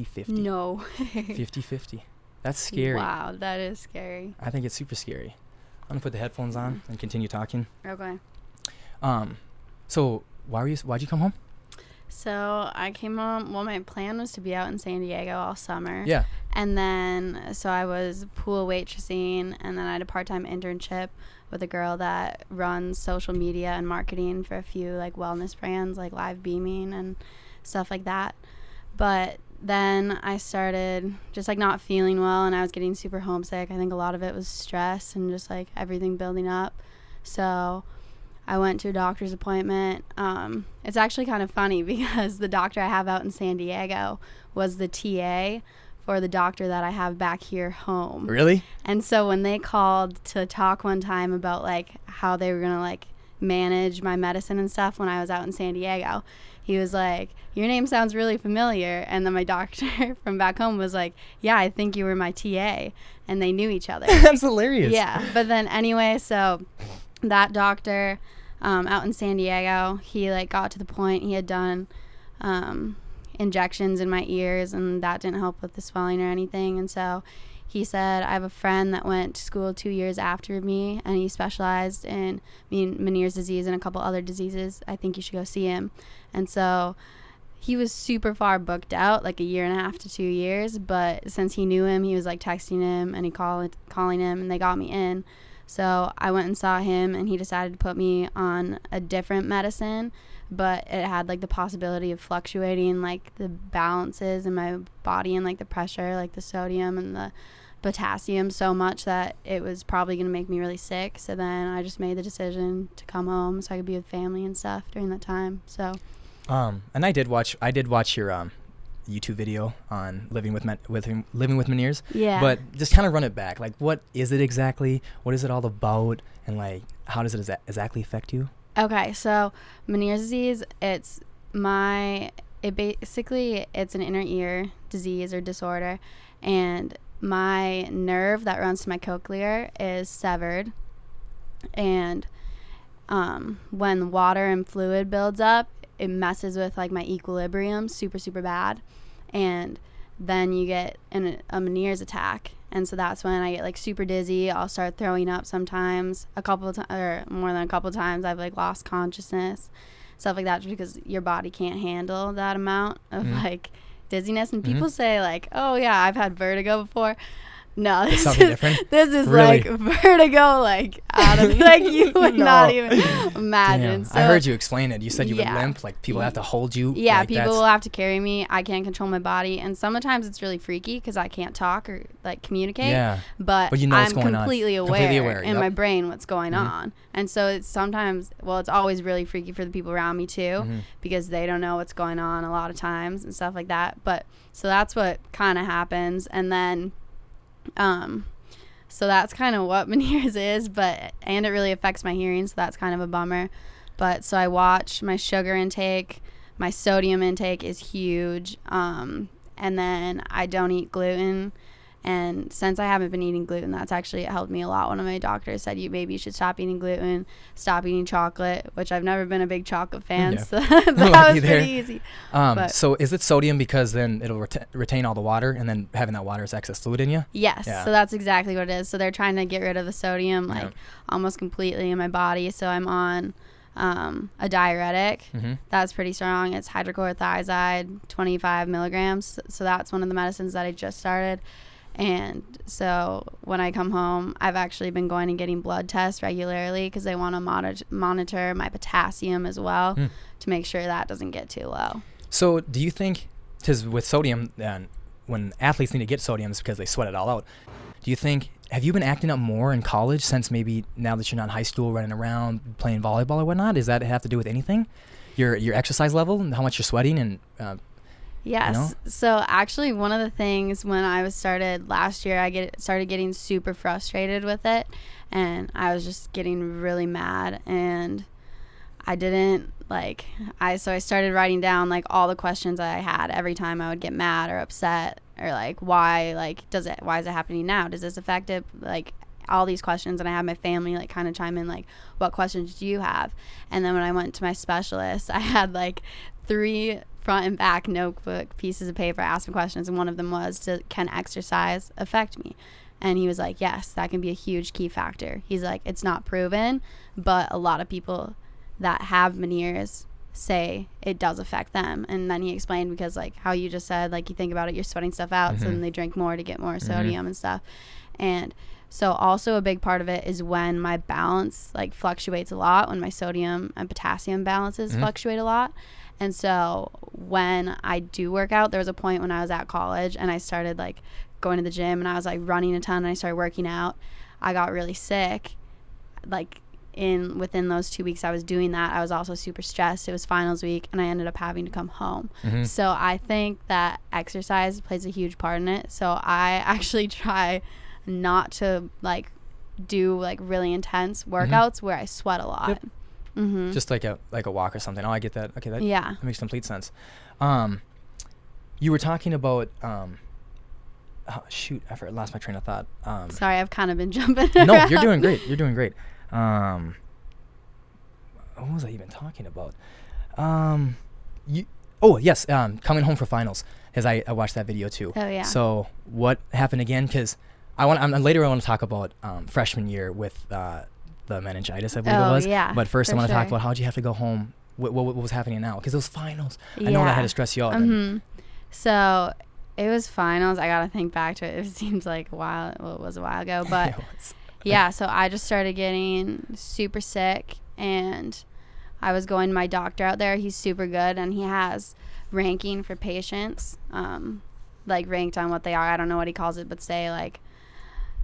50-50. No. 50-50. That's scary. Wow, that is scary. I think it's super scary. I'm gonna put the headphones on and continue talking. Okay. So why'd you come home? So I came home. Well, my plan was to be out in San Diego all summer. Yeah. And then, so I was pool waitressing, and then I had a part-time internship with a girl that runs social media and marketing for a few like wellness brands like Live Beaming and stuff like that. But then I started just like not feeling well, and I was getting super homesick. I think a lot of it was stress and just like everything building up. So I went to a doctor's appointment. It's actually kind of funny because the doctor I have out in San Diego was the TA for the doctor that I have back here home. Really? And so when they called to talk one time about like how they were going to like manage my medicine and stuff when I was out in San Diego, he was like, your name sounds really familiar. And then my doctor from back home was like, yeah, I think you were my TA. And they knew each other. That's hilarious. Yeah. But then anyway, so that doctor out in San Diego, he like got to the point he had done injections in my ears, and that didn't help with the swelling or anything. And so he said, I have a friend that went to school 2 years after me, and he specialized in Meniere's disease and a couple other diseases. I think you should go see him. And so he was super far booked out, like a year and a half to 2 years. But since he knew him, he was like texting him and calling him, and they got me in. So I went and saw him, and he decided to put me on a different medicine, but it had like the possibility of fluctuating like the balances in my body and like the pressure, like the sodium and the potassium so much that it was probably going to make me really sick. So then I just made the decision to come home so I could be with family and stuff during that time. So and I did watch your YouTube video on living with Meniere's. Yeah. But just kind of run it back. Like, what is it exactly? What is it all about? And like, how does it exactly affect you? Okay, so Meniere's disease, it's an inner ear disease or disorder, and my nerve that runs to my cochlear is severed, and when water and fluid builds up, it messes with like my equilibrium super, super bad, and then you get a Meniere's attack. And so that's when I get like super dizzy. I'll start throwing up sometimes. Or more than a couple times I've like lost consciousness, stuff like that, just because your body can't handle that amount of like dizziness. And people say like, oh yeah, I've had vertigo before. No, this is really? Like vertigo, like out of like you would not even imagine. So, I heard you explain it. You said you would limp, like people have to hold you. Yeah, like people will have to carry me. I can't control my body, and sometimes it's really freaky because I can't talk or like communicate. Yeah, but you know I'm completely aware in yep. my brain what's going on, and so it's sometimes, well, it's always really freaky for the people around me too, because they don't know what's going on a lot of times and stuff like that. But so that's what kind of happens, and then. So that's kind of what Meniere's is, and it really affects my hearing, so that's kind of a bummer. But so I watch my sugar intake, my sodium intake is huge, and then I don't eat gluten. And since I haven't been eating gluten, that's actually helped me a lot. One of my doctors said, maybe you should stop eating gluten, stop eating chocolate, which I've never been a big chocolate fan, so that was pretty easy. So is it sodium because then it'll retain all the water, and then having that water is excess fluid in you? Yes, so that's exactly what it is. So they're trying to get rid of the sodium almost completely in my body. So I'm on a diuretic. That's pretty strong. It's hydrochlorothiazide, 25 milligrams. So that's one of the medicines that I just started. And so when I come home, I've actually been going and getting blood tests regularly because they want to monitor my potassium as well to make sure that doesn't get too low. So do you think, because with sodium, when athletes need to get sodium, it's because they sweat it all out. Do you think, have you been acting up more in college since maybe now that you're not in high school, running around, playing volleyball or whatnot? Does that have to do with anything? Your exercise level and how much you're sweating and... Yes. You know? So actually one of the things when I started last year, I started getting super frustrated with it, and I was just getting really mad, and I didn't I started writing down like all the questions that I had every time I would get mad or upset, or like why is it happening now? Does this affect it? Like all these questions, and I had my family like kind of chime in like, what questions do you have? And then when I went to my specialist, I had like 3 front and back notebook pieces of paper, asked me questions, and one of them was, can exercise affect me? And he was like, yes, that can be a huge key factor. He's like, it's not proven, but a lot of people that have Meniere's say it does affect them. And then he explained, because like how you just said, like you think about it, you're sweating stuff out, so then they drink more to get more sodium and stuff. And so also a big part of it is when my balance like fluctuates a lot, when my sodium and potassium balances fluctuate a lot. And so when I do work out, there was a point when I was at college and I started like going to the gym and I was like running a ton and I started working out. I got really sick. Like within those 2 weeks I was doing that, I was also super stressed. It was finals week and I ended up having to come home. So I think that exercise plays a huge part in it. So I actually try not to like do like really intense workouts where I sweat a lot. Just like a walk or something. Oh, I get that. Okay, that makes complete sense. You were talking about shoot, I lost my train of thought. Sorry, I've kind of been jumping No, around. you're doing great. You're doing great. What was I even talking about? Yes, coming home for finals, because I watched that video too. Oh yeah. So what happened again? Because later I want to talk about freshman year with the meningitis, I believe it was. Yeah, but first I want to talk about how'd you have to go home? What was happening now? Because it was finals. I know that had to stress you out. So it was finals. I gotta think back to it. It seems like a while. Well, it was a while ago, but yeah. So I just started getting super sick, and I was going to my doctor out there. He's super good, and he has ranking for patients, like ranked on what they are. I don't know what he calls it, but say like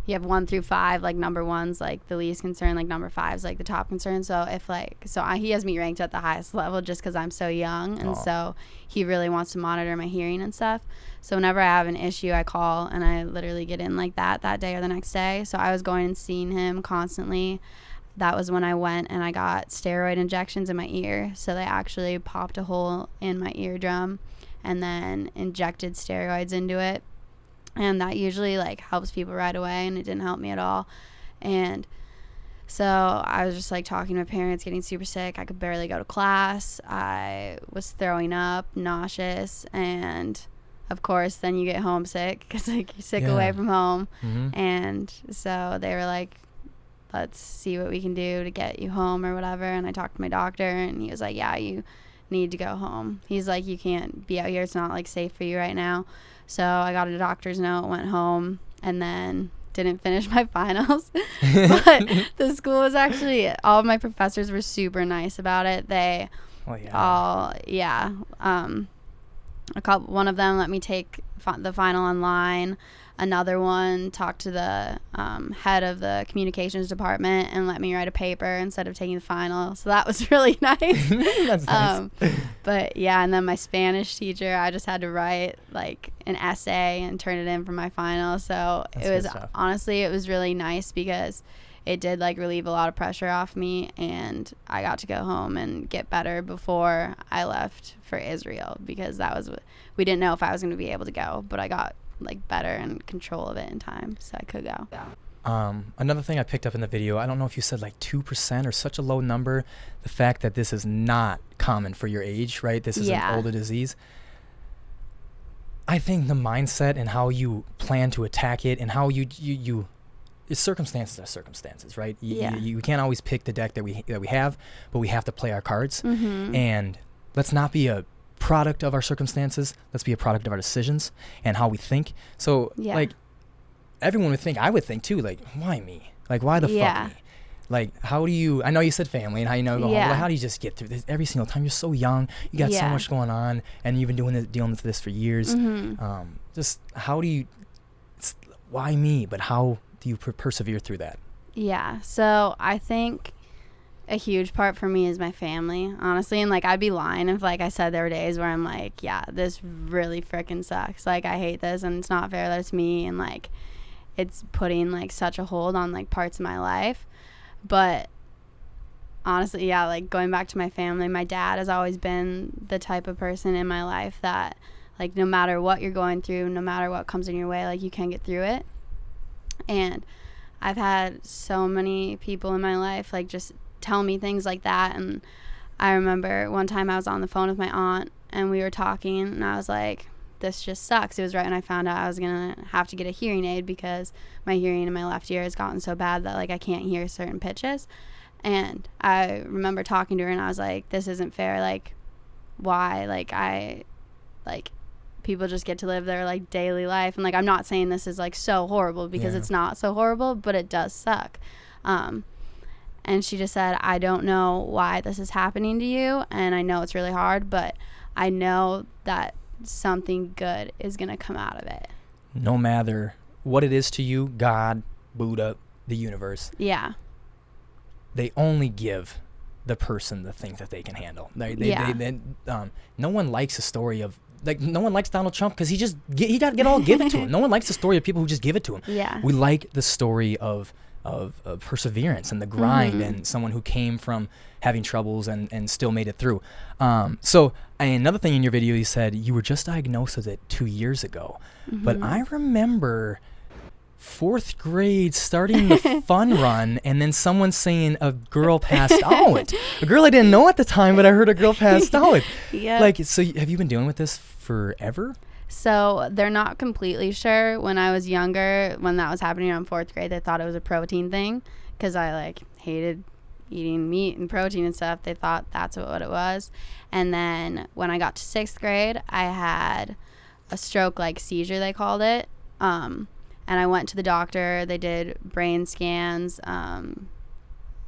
you have 1 through 5, like number 1's like the least concern, like number 5's like the top concern. So he has me ranked at the highest level just because I'm so young, and so he really wants to monitor my hearing and stuff. So whenever I have an issue, I call and I literally get in like that day or the next day. So I was going and seeing him constantly. That was when I went and I got steroid injections in my ear. So they actually popped a hole in my eardrum and then injected steroids into it. And that usually like helps people right away, and it didn't help me at all. And so I was just like talking to my parents, getting super sick. I could barely go to class. I was throwing up, nauseous, and of course then you get homesick because like you're sick away from home. And so they were like, let's see what we can do to get you home or whatever. And I talked to my doctor, and he was like, yeah, you need to go home. He's like, you can't be out here. It's not like safe for you right now. So I got a doctor's note, went home, and then didn't finish my finals. But the school was actually, all of my professors were super nice about it. They one of them let me take the final online. Another one talked to the head of the communications department and let me write a paper instead of taking the final. So that was really nice. That's nice. But yeah, and then my Spanish teacher, I just had to write like an essay and turn it in for my final. So honestly, it was really nice because it did like relieve a lot of pressure off me, and I got to go home and get better before I left for Israel, because we didn't know if I was going to be able to go, but I got like better and control of it in time, so I could go. Another thing I picked up in the video, I don't know if you said like 2% or such a low number, the fact that this is not common for your age, right? This is an older disease. I think the mindset and how you plan to attack it and how you circumstances are circumstances, right? You can't always pick the deck that we have, but we have to play our cards. And let's not be a product of our circumstances. Let's be a product of our decisions and how we think. So like everyone would think, I would think too, like, why me? Like, why the fuck me? Like, how do you, I know you said family and how you know go home, but how do you just get through this every single time? You're so young, you got so much going on, and you've been dealing with this for years. Just how do you, why me? But how do you persevere through that? So I think a huge part for me is my family, honestly. And like, I'd be lying if like I said there were days where I'm like, yeah, this really freaking sucks. Like, I hate this and it's not fair that it's me, and like it's putting like such a hold on like parts of my life. But honestly, like going back to my family, my dad has always been the type of person in my life that like no matter what you're going through, no matter what comes in your way, like you can get through it. And I've had so many people in my life like just tell me things like that. And I remember one time I was on the phone with my aunt, and we were talking, and I was like, this just sucks. It was right when I found out I was going to have to get a hearing aid because my hearing in my left ear has gotten so bad that, like, I can't hear certain pitches. And I remember talking to her, and I was like, this isn't fair. Like, why? Like, people just get to live their, like, daily life. And, like, I'm not saying this is, like, so horrible because it's not so horrible, but it does suck. And she just said, I don't know why this is happening to you, and I know it's really hard, but I know that something good is going to come out of it. No matter what it is to you, God, Buddha, the universe. Yeah. They only give the person the things that they can handle. No one likes a story of, like, no one likes Donald Trump because he got it all given to him. No one likes the story of people who just give it to him. Yeah. We like the story of perseverance and the grind and someone who came from having troubles and still made it through. So another thing in your video, you said you were just diagnosed with it 2 years ago. But I remember 4th grade starting the fun run and then someone saying a girl passed out. A girl I didn't know at the time, but I heard a girl passed out. Yeah. Like, so have you been dealing with this forever? So they're not completely sure. When I was younger, when that was happening around 4th grade, they thought it was a protein thing because I, like, hated eating meat and protein and stuff. They thought that's what it was. And then when I got to 6th grade, I had a stroke-like seizure, they called it. And I went to the doctor. They did brain scans,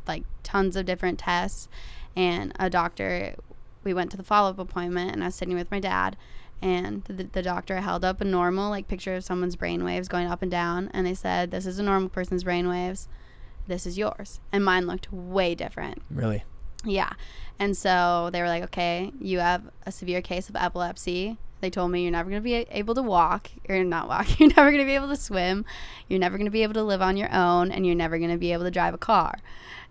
like tons of different tests. And we went to the follow-up appointment, and I was sitting with my dad. And the doctor held up a normal, like, picture of someone's brain waves going up and down. And they said, this is a normal person's brain waves. This is yours. And mine looked way different. Really? Yeah. And so they were like, okay, you have a severe case of epilepsy. They told me you're never going to be able to walk, or not walk. You're never going to be able to swim. You're never going to be able to live on your own. And you're never going to be able to drive a car.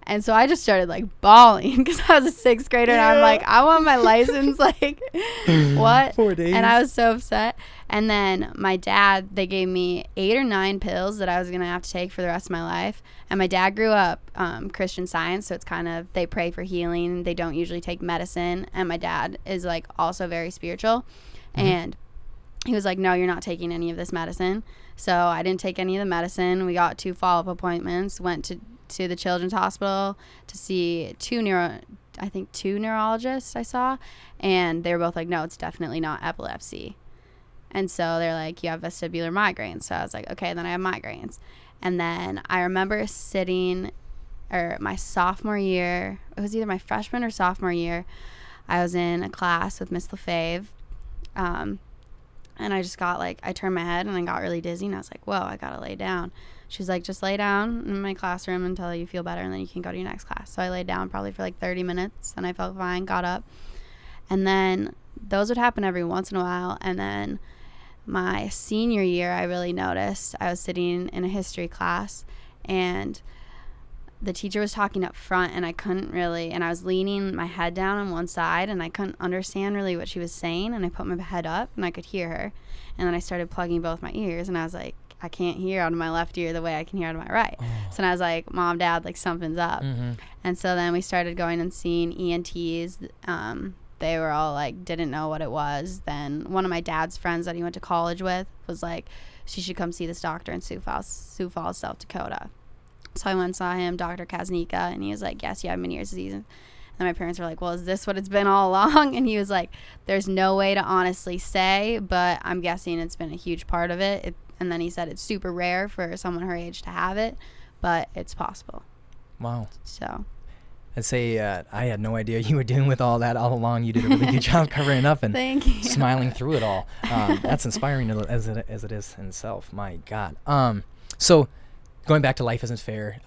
And so I just started, like, bawling because I was a 6th grader, and I'm like, I want my license. Like, what? 4 days. And I was so upset. And then my dad, they gave me 8 or 9 pills that I was going to have to take for the rest of my life. And my dad grew up Christian Science, so it's kind of, they pray for healing. They don't usually take medicine. And my dad is, like, also very spiritual. And he was like, no, you're not taking any of this medicine. So I didn't take any of the medicine. We got 2 follow-up appointments, went to the children's hospital to see 2 neurologists I saw, and they were both like, no, it's definitely not epilepsy. And so they're like, you have vestibular migraines. So I was like, okay, then I have migraines. And then I remember my sophomore year, it was either my freshman or sophomore year, I was in a class with Miss LaFave, and I just got, like, I turned my head and I got really dizzy, and I was like, whoa, I gotta lay down. She was like, just lay down in my classroom until you feel better, and then you can go to your next class. So I laid down probably for like 30 minutes, and I felt fine, got up. And then those would happen every once in a while. And then my senior year, I really noticed. I was sitting in a history class, and the teacher was talking up front, and I couldn't really, and I was leaning my head down on one side, and I couldn't understand really what she was saying. And I put my head up, and I could hear her. And then I started plugging both my ears, and I was like, I can't hear out of my left ear the way I can hear out of my right. So then I was like, Mom, Dad, like, something's up. And so then we started going and seeing ENTs. They were all like, didn't know what it was. Then one of my dad's friends that he went to college with was like, she should come see this doctor in Sioux Falls, South Dakota. So I went and saw him, Dr. Kaznika, and he was like, yes, you have Meniere's disease. And then my parents were like, well, is this what it's been all along? And he was like, there's no way to honestly say, but I'm guessing it's been a huge part of it. And then he said it's super rare for someone her age to have it, but it's possible. Wow. So I'd say I had no idea you were dealing with all that all along. You did a really good job covering it up and Thank you. Smiling through it all. That's inspiring as it is in itself. My God. So going back to Life Isn't Fair,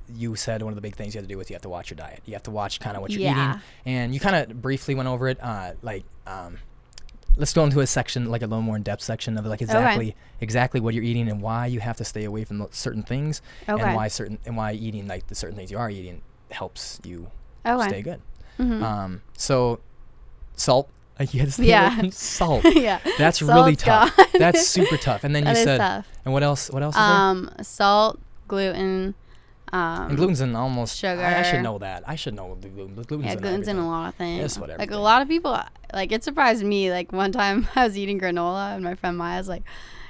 you said one of the big things you have to do is you have to watch your diet. You have to watch kind of what you're eating. And you kind of briefly went over it, let's go into a section, like a little more in-depth section of like exactly what you're eating and why you have to stay away from certain things, and why eating like the certain things you are eating helps you stay good. So salt, like you had to stay away from salt. That's really tough. That's super tough. And then you said, and what else is there? Salt, gluten, And gluten's in almost sugar. I should know that. I should know the gluten. Gluten's Yeah, in gluten's in everything. a lot of things. It's whatever. Like a lot of people, like it surprised me. Like one time I was eating granola and my friend Maya's like,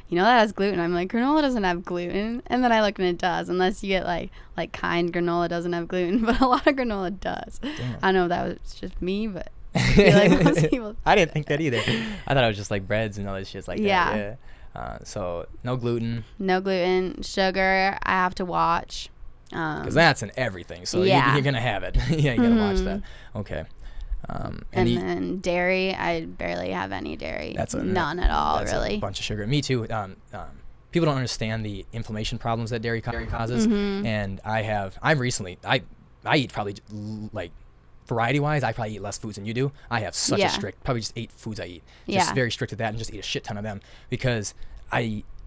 you know that has gluten. I'm like, granola doesn't have gluten. And then I look and it does, unless you get like kind granola doesn't have gluten, but a lot of granola does. Damn. I don't know if that was just me, but I feel like most people. I didn't think that either. I thought it was just like breads and all this shit like that. Yeah. So no gluten. No gluten. Sugar, I have to watch. Because that's in everything. So yeah. you're going to have it. Yeah, you got to watch that. Okay. And then dairy, I barely have any dairy. None at all, that's really. A bunch of sugar. Me too. People don't understand the inflammation problems that dairy causes. And I eat probably like variety-wise, I probably eat less foods than you do. I have such a strict, probably just 8 foods I eat. Just very strict with that, and just eat a shit ton of them because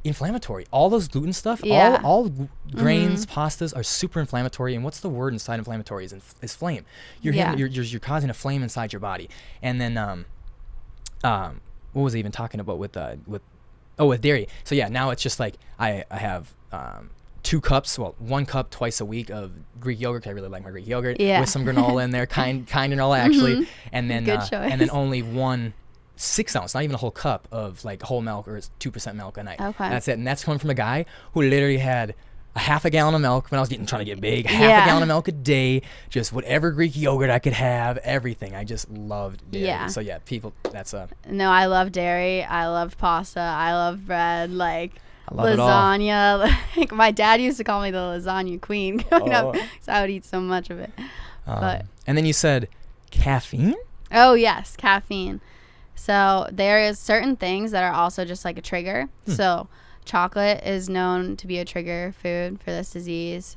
inflammatory. All those gluten stuff, all grains, pastas are super inflammatory. And what's the word inside inflammatory is flame. You're causing a flame inside your body. And then what was I even talking about with dairy? So yeah, now it's just like I have 2 cups, 1 cup twice a week of Greek yogurt. 'Cause I really like my Greek yogurt with some granola in there, kind granola actually. And then good choice. And then only 1 6-ounce, not even a whole cup of like whole milk or 2% milk a night. Okay. That's it. And that's coming from a guy who literally had a half a gallon of milk when I was trying to get big, half a gallon of milk a day, just whatever Greek yogurt I could have, everything. I just loved dairy. Yeah. So yeah, people, that's No, I love dairy. I love pasta. I love bread. Like I love lasagna. Like my dad used to call me the lasagna queen growing up, so I would eat so much of it. But and then you said caffeine? Oh yes, caffeine. So there is certain things that are also just like a trigger. So chocolate is known to be a trigger food for this disease.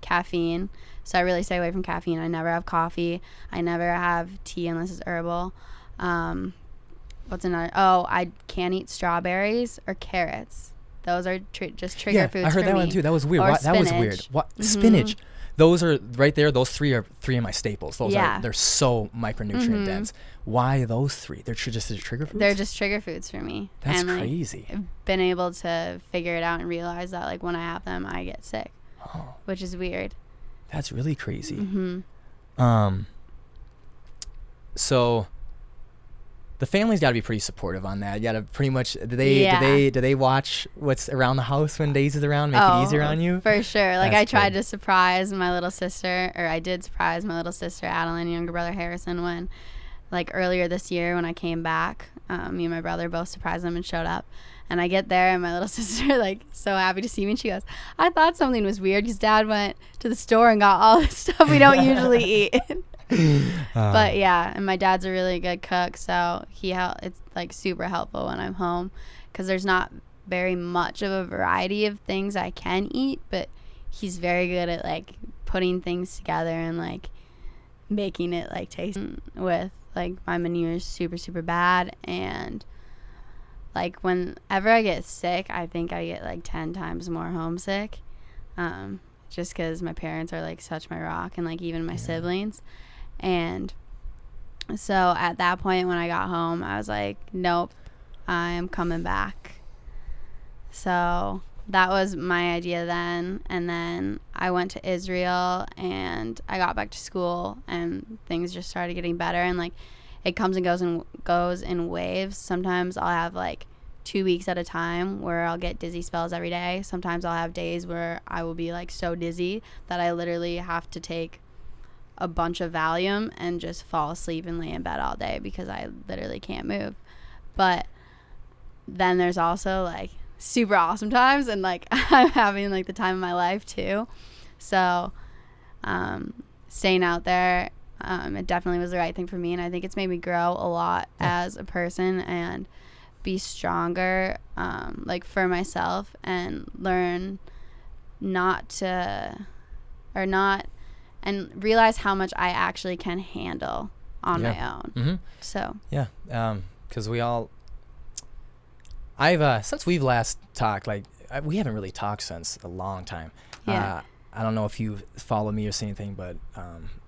Caffeine. So I really stay away from caffeine. I never have coffee. I never have tea unless it's herbal. What's another? Oh, I can't eat strawberries or carrots. Those are just trigger foods for me. I heard that one too. That was weird. That was weird. What? Spinach. Those are right there. Those 3 are 3 of my staples. They're so micronutrient dense. Why those 3? They're just trigger foods? They're just trigger foods for me. That's crazy. I've been able to figure it out and realize that like when I have them, I get sick, which is weird. That's really crazy. So the family's got to be pretty supportive on that. You got to pretty much do they watch what's around the house when Daisy's around, make it easier on you? For sure. Like That's I tried to surprise my little sister, or I did surprise my little sister Adeline, younger brother Harrison, when like earlier this year when I came back. Me and my brother both surprised them and showed up. And I get there and my little sister like so happy to see me, and she goes, I thought something was weird because Dad went to the store and got all this stuff we don't usually eat. But yeah, and my dad's a really good cook, so it's like super helpful when I'm home because there's not very much of a variety of things I can eat, but he's very good at like putting things together and like making it like taste. With like my manure is super bad, and like whenever I get sick, I think I get like 10 times more homesick, just because my parents are like such my rock, and like even my siblings. And so at that point when I got home, I was like, nope, I'm coming back. So that was my idea then. And then I went to Israel and I got back to school and things just started getting better. And like it comes and goes in waves. Sometimes I'll have like 2 weeks at a time where I'll get dizzy spells every day. Sometimes I'll have days where I will be like so dizzy that I literally have to take a bunch of Valium and just fall asleep and lay in bed all day because I literally can't move. But then there's also like super awesome times, and like I'm having like the time of my life too. So staying out there, it definitely was the right thing for me, and I think it's made me grow a lot as a person and be stronger like for myself, and learn and realize how much I actually can handle on my own. So because I've since we've last talked, like we haven't really talked since a long time. I don't know if you follow me or see anything, but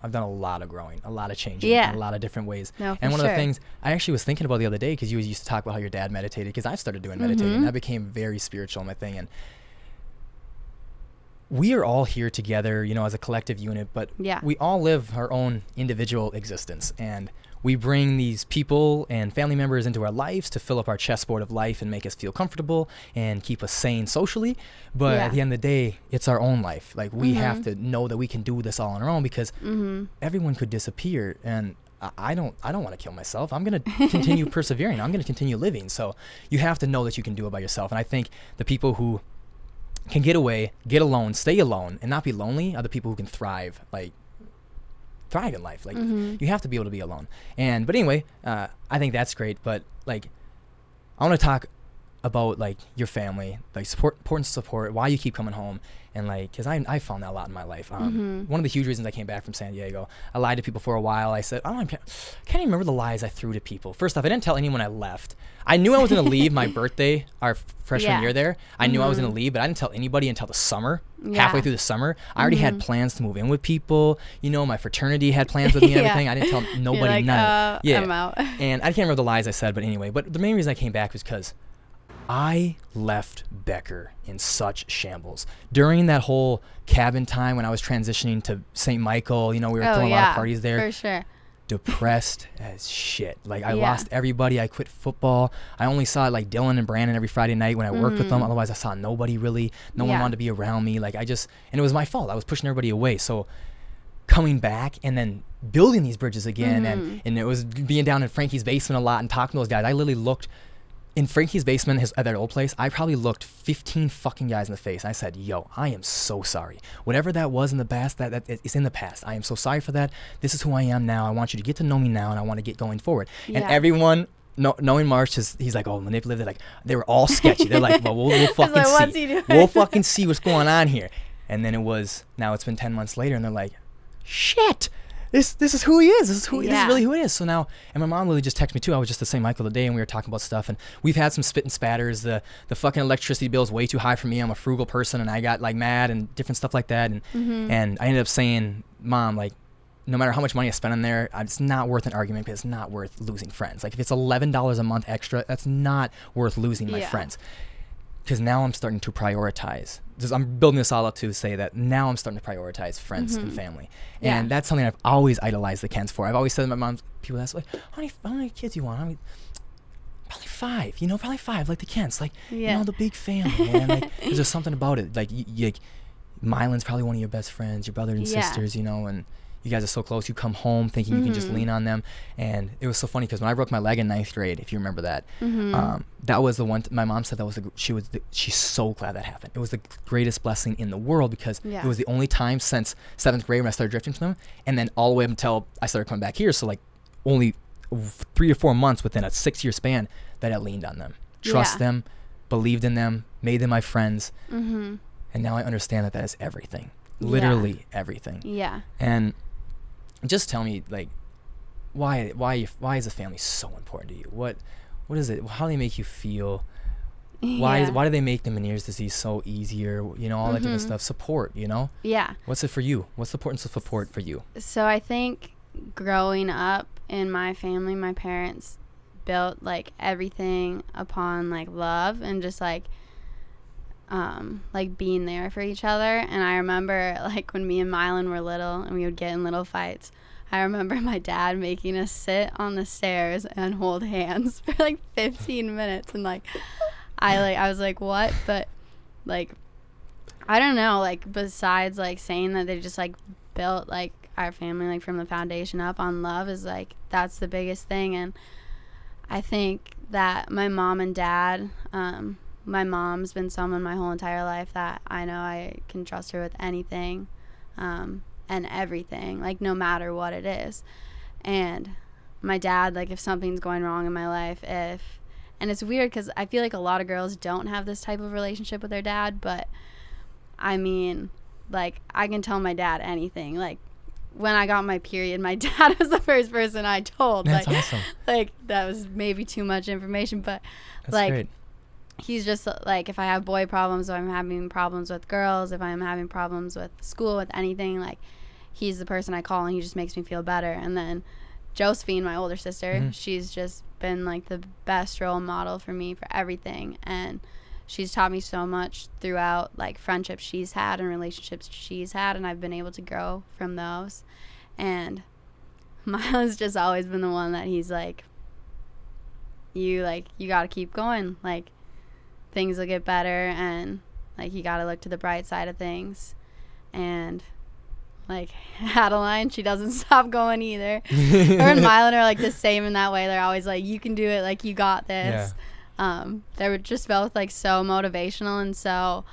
I've done a lot of growing, a lot of changing in a lot of different ways. No, and one sure. of the things I actually was thinking about the other day, because you used to talk about how your dad meditated, because I started doing meditating. I became very spiritual in my thing, and we are all here together, you know, as a collective unit, but Yeah. we all live our own individual existence, and we bring these people and family members into our lives to fill up our chessboard of life and make us feel comfortable and keep us sane socially. But Yeah. at the end of the day, it's our own life. Like, we Mm-hmm. have to know that we can do this all on our own, because Mm-hmm. everyone could disappear, and I don't want to kill myself. I'm going to continue persevering. I'm going to continue living. So you have to know that you can do it by yourself. And I think the people who can get away, get alone, stay alone, and not be lonely are the people who can thrive in life. Like, Mm-hmm. you have to be able to be alone. But anyway, I think that's great. But like, I want to talk about like your family, like importance of support, why you keep coming home, and like, because I found that a lot in my life. Mm-hmm. One of the huge reasons I came back from San Diego, I lied to people for a while. I said, can't even remember the lies I threw to people. First off, I didn't tell anyone I left. I knew I was going to leave my birthday, our freshman Yeah. year there. I knew I was Mhm. going to leave, but I didn't tell anybody until the summer. Yeah. Halfway through the summer, I already had Mhm. plans to move in with people. You know, my fraternity had plans with me and Yeah. everything. I didn't tell You're nobody like, none. Yeah. I'm out. And I can't remember the lies I said, but anyway. But the main reason I came back was because I left Becker in such shambles. During that whole cabin time when I was transitioning to St. Michael, you know, we were throwing a lot of parties there. For sure. Depressed as shit. Like, I Yeah. lost everybody. I quit football. I only saw like Dylan and Brandon every Friday night when I worked with them. Mhm. Otherwise, I saw nobody really. No one Yeah. wanted to be around me. Like, and it was my fault. I was pushing everybody away. So coming back and then building these bridges again, Mhm. and it was being down in Frankie's basement a lot and talking to those guys. I literally looked in Frankie's basement, at that old place. I probably looked 15 fucking guys in the face. I said, "Yo, I am so sorry. Whatever that was in the past, that is in the past. I am so sorry for that. This is who I am now. I want you to get to know me now, and I want to get going forward." And Yeah. everyone, knowing Marsh, he's like, "Oh, manipulative." Like, they were all sketchy. They're like, "Well, we'll fucking like, what's see. he doing? We'll fucking see what's going on here." And then now it's been 10 months later, and they're like, "Shit. This is who he is. This is Yeah. really who he is." So now, and my mom literally just texted me too. I was just at St. Michael today, and we were talking about stuff, and we've had some spit and spatters. The fucking electricity bill is way too high for me. I'm a frugal person, and I got like mad and different stuff like that. And Mhm. and I ended up saying, "Mom, like, no matter how much money I spend on there, it's not worth an argument, because it's not worth losing friends. Like, if it's $11 a month extra, that's not worth losing my Yeah. friends." Because now I'm starting to prioritize. I'm building this all up to say that now I'm starting to prioritize friends and Mhm. family. Yeah. And that's something I've always idolized the Kens for. I've always said to my mom, people ask, like, how many kids you want? Probably 5, probably 5, like the Kents. Like, Yeah. the big family, man. Like, there's just something about it. Like, like, Mylan's probably one of your best friends, your brothers and Yeah. sisters, and you guys are so close. You come home thinking you can just Mhm. lean on them. And it was so funny because when I broke my leg in 9th grade, if you remember that, Mhm. that was the one. My mom said that was she's so glad that happened. It was the greatest blessing in the world, because Yeah. it was the only time since 7th grade when I started drifting from them, and then all the way up until I started coming back here. So like only 3 or 4 months within a 6-year span that I leaned on them, trust Yeah. them, believed in them, made them my friends, Mhm. and now I understand that is everything, Yeah. literally everything. Yeah. And just tell me, like, why is the family so important to you? What is it? How do they make you feel? Why do they make the Meniere's disease so easier? All that different Mhm. stuff. Support. Yeah. What's it for you? What's the importance of support for you? So I think growing up in my family, my parents built like everything upon like love and just like being there for each other. And I remember like when me and Mylan were little and we would get in little fights, I remember my dad making us sit on the stairs and hold hands for like 15 minutes. And like I was like, what? But like I don't know, like besides like saying that they just like built like our family like from the foundation up on love is like that's the biggest thing. And I think that my mom and dad, my mom's been someone my whole entire life that I know I can trust her with anything and everything, like no matter what it is. And my dad, like if something's going wrong in my life, and it's weird because I feel like a lot of girls don't have this type of relationship with their dad, but I mean, like I can tell my dad anything. Like when I got my period, my dad was the first person I told. That's like, awesome. Like that was maybe too much information, but That's like great. he's just like if I have boy problems, if I'm having problems with girls, if I'm having problems with school, with anything, like he's the person I call and he just makes me feel better. And then Josephine, my older sister, Mhm. she's just been like the best role model for me for everything. And she's taught me so much throughout, like, friendships she's had and relationships she's had, and I've been able to grow from those. And Miles just always been the one that he's like, you got to keep going. Like, things will get better, and, like, you got to look to the bright side of things. And, like, Adeline, she doesn't stop going either. Her and Mylan are, like, the same in that way. They're always like, you can do it. Like, you got this. They were just both, like, so motivational, and so,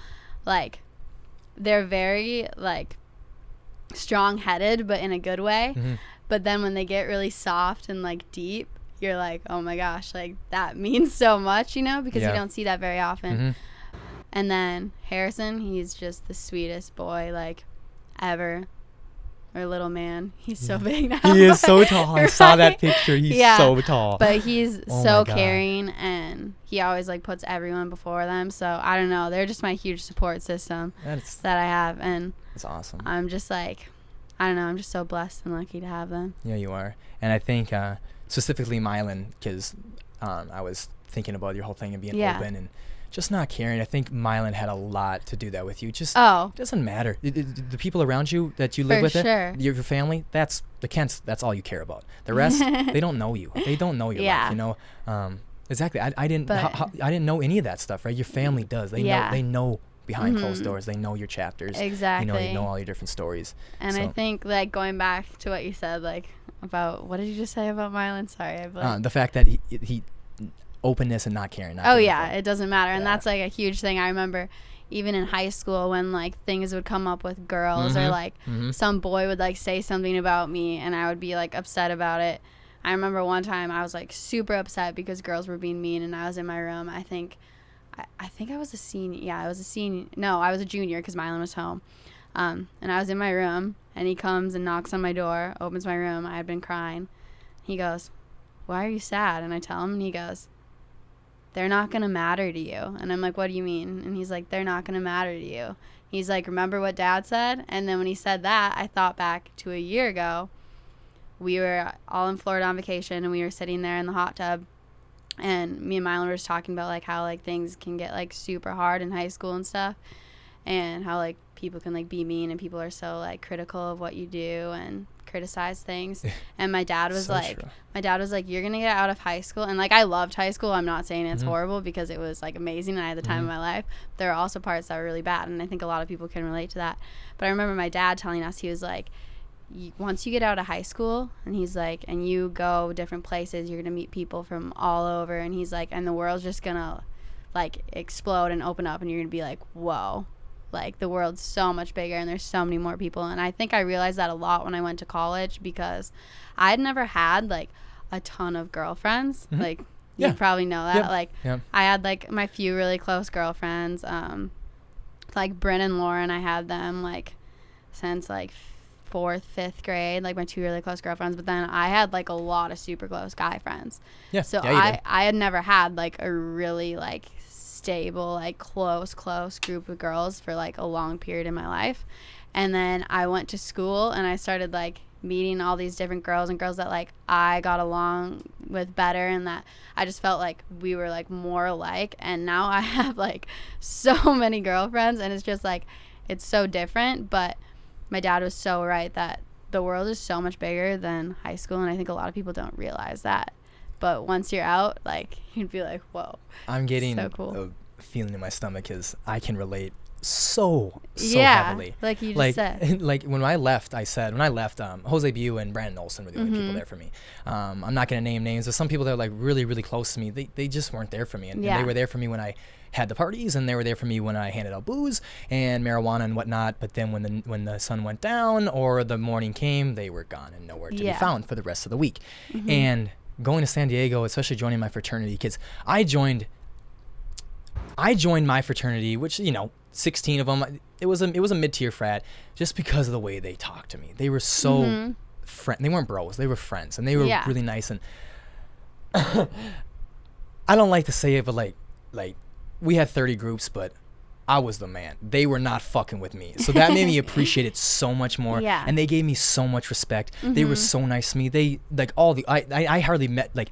like, they're very, like, strong-headed, but in a good way. Mm-hmm. But then when they get really soft and, like, deep, you're like, oh my gosh, like, that means so much, you know, because you don't see that very often. Mm-hmm. And then Harrison, he's just the sweetest boy, like, ever. Or little man. He's so big now. He is so tall. I saw that picture. He's so tall. But he's so caring, and he always, like, puts everyone before them. So I don't know. They're just my huge support system that I have, and that's awesome. I'm just like, I don't know. I'm just so blessed and lucky to have them. Yeah, you are. And I think specifically Mylan, because I was thinking about your whole thing and being open and just not caring. I think Mylan had a lot to do that with you. Just doesn't matter. The people around you that you live with, your family, that's the Kents. That's all you care about. The rest, they don't know you. They don't know your life. You know, exactly. I didn't. I didn't know any of that stuff. Right? Your family does. They know. They know behind closed doors. They know your chapters. Exactly. They know all your different stories. And I think, like, going back to what you said, like, about, what did you just say about Mylan? Sorry, the fact that he openness and not caring. It doesn't matter. And that's, like, a huge thing. I remember even in high school when, like, things would come up with girls or, like, some boy would, like, say something about me and I would be, like, upset about it. I remember one time I was, like, super upset because girls were being mean, and I was in my room. I think I was a senior. Yeah, I was a senior. No, I was a junior because Mylan was home. And I was in my room, and he comes and knocks on my door, opens my room. I had been crying. He goes, "Why are you sad?" And I tell him, and he goes, "They're not going to matter to you." And I'm like, "What do you mean?" And he's like, "They're not going to matter to you." He's like, "Remember what Dad said?" And then when he said that, I thought back to a year ago. We were all in Florida on vacation, and we were sitting there in the hot tub. And me and Mylan were just talking about, like, how, like, things can get, like, super hard in high school and stuff. And how, like, people can, like, be mean, and people are so, like, critical of what you do and criticize things. And my dad was like, "You're going to get out of high school." And, like, I loved high school. I'm not saying it's horrible, because it was, like, amazing, and I had the time of my life. There are also parts that were really bad, and I think a lot of people can relate to that. But I remember my dad telling us, he was like, once you get out of high school, and he's like, and you go different places, you're going to meet people from all over. And he's like, and the world's just going to, like, explode and open up, and you're going to be like, whoa. Like, the world's so much bigger, and there's so many more people. And I think I realized that a lot when I went to college, because I'd never had, like, a ton of girlfriends. Like, you probably know that. Like, I had, like, my few really close girlfriends. Like, Bryn and Lauren, I had them, like, since, like, 4th, 5th grade, like, my 2 really close girlfriends. But then I had, like, a lot of super close guy friends. So I had never had, like, a really, like, stable, like, close group of girls for, like, a long period in my life. And then I went to school, and I started, like, meeting all these different girls, and girls that, like, I got along with better, and that I just felt like we were, like, more alike. And now I have, like, so many girlfriends, and it's just, like, it's so different. But my dad was so right that the world is so much bigger than high school, and I think a lot of people don't realize that. But once you're out, like, you'd be like, whoa. I'm getting so cool. A feeling in my stomach, because I can relate so heavily. Like you just said. Like, when I left, Jose Bu and Brandon Olsen were the only people there for me. I'm not going to name names, but some people that are, like, really, really close to me, they just weren't there for me. And they were there for me when I had the parties, and they were there for me when I handed out booze and marijuana and whatnot. But then when the sun went down or the morning came, they were gone and nowhere to be found for the rest of the week. And going to San Diego, especially joining my fraternity, because I joined my fraternity, which, 16 of them. It was a mid-tier frat, just because of the way they talked to me. They were so they weren't bros, they were friends, and they were really nice. And I don't like to say it, but like we had 30 groups, but I was the man. They were not fucking with me. So that made me appreciate it so much more. Yeah. And they gave me so much respect. They were so nice to me. They, like, I hardly met, like,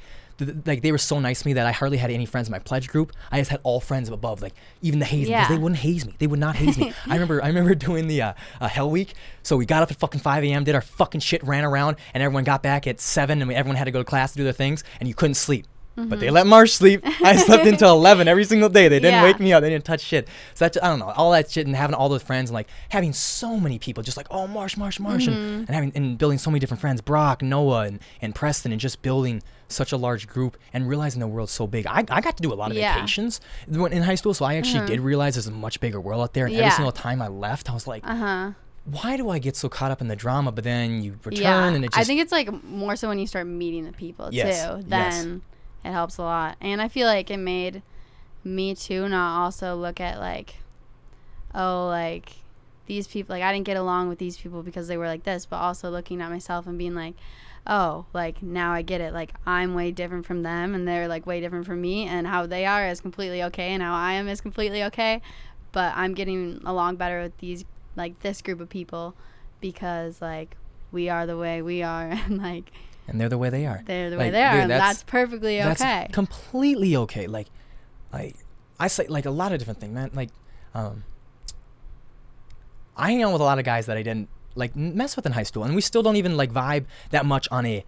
like they were so nice to me that I hardly had any friends in my pledge group. I just had all friends above, like even the hazing, because they wouldn't haze me. They would not haze me. I remember doing the Hell Week. So we got up at fucking 5 a.m., did our fucking shit, ran around, and everyone got back at 7, and everyone had to go to class to do their things, and you couldn't sleep. But they let Marsh sleep. I slept until 11 every single day. They didn't wake me up. They didn't touch shit. So I don't know, all that shit, and having all those friends, and like having so many people just like, oh, Marsh, and having and building so many different friends, Brock, Noah, and Preston, and just building such a large group and realizing the world's so big. I got to do a lot of vacations in high school, so I actually did realize there's a much bigger world out there. And every single time I left, I was like, why do I get so caught up in the drama? But then you return, and it just... I think it's like more so when you start meeting the people too. Then it helps a lot. And I feel like it made me too not also look at like, oh, like these people, like I didn't get along with these people because they were like this, but also looking at myself and being like, oh, like now I get it. Like I'm way different from them, and they're like way different from me, and how they are is completely okay, and how I am is completely okay. But I'm getting along better with these, like this group of people, because like we are the way we are, and like... And they're the way they are. They're the way they are, and that's perfectly okay. That's completely okay. Like I say, like a lot of different things, man. Like, I hang out with a lot of guys that I didn't like mess with in high school, and we still don't even like vibe that much on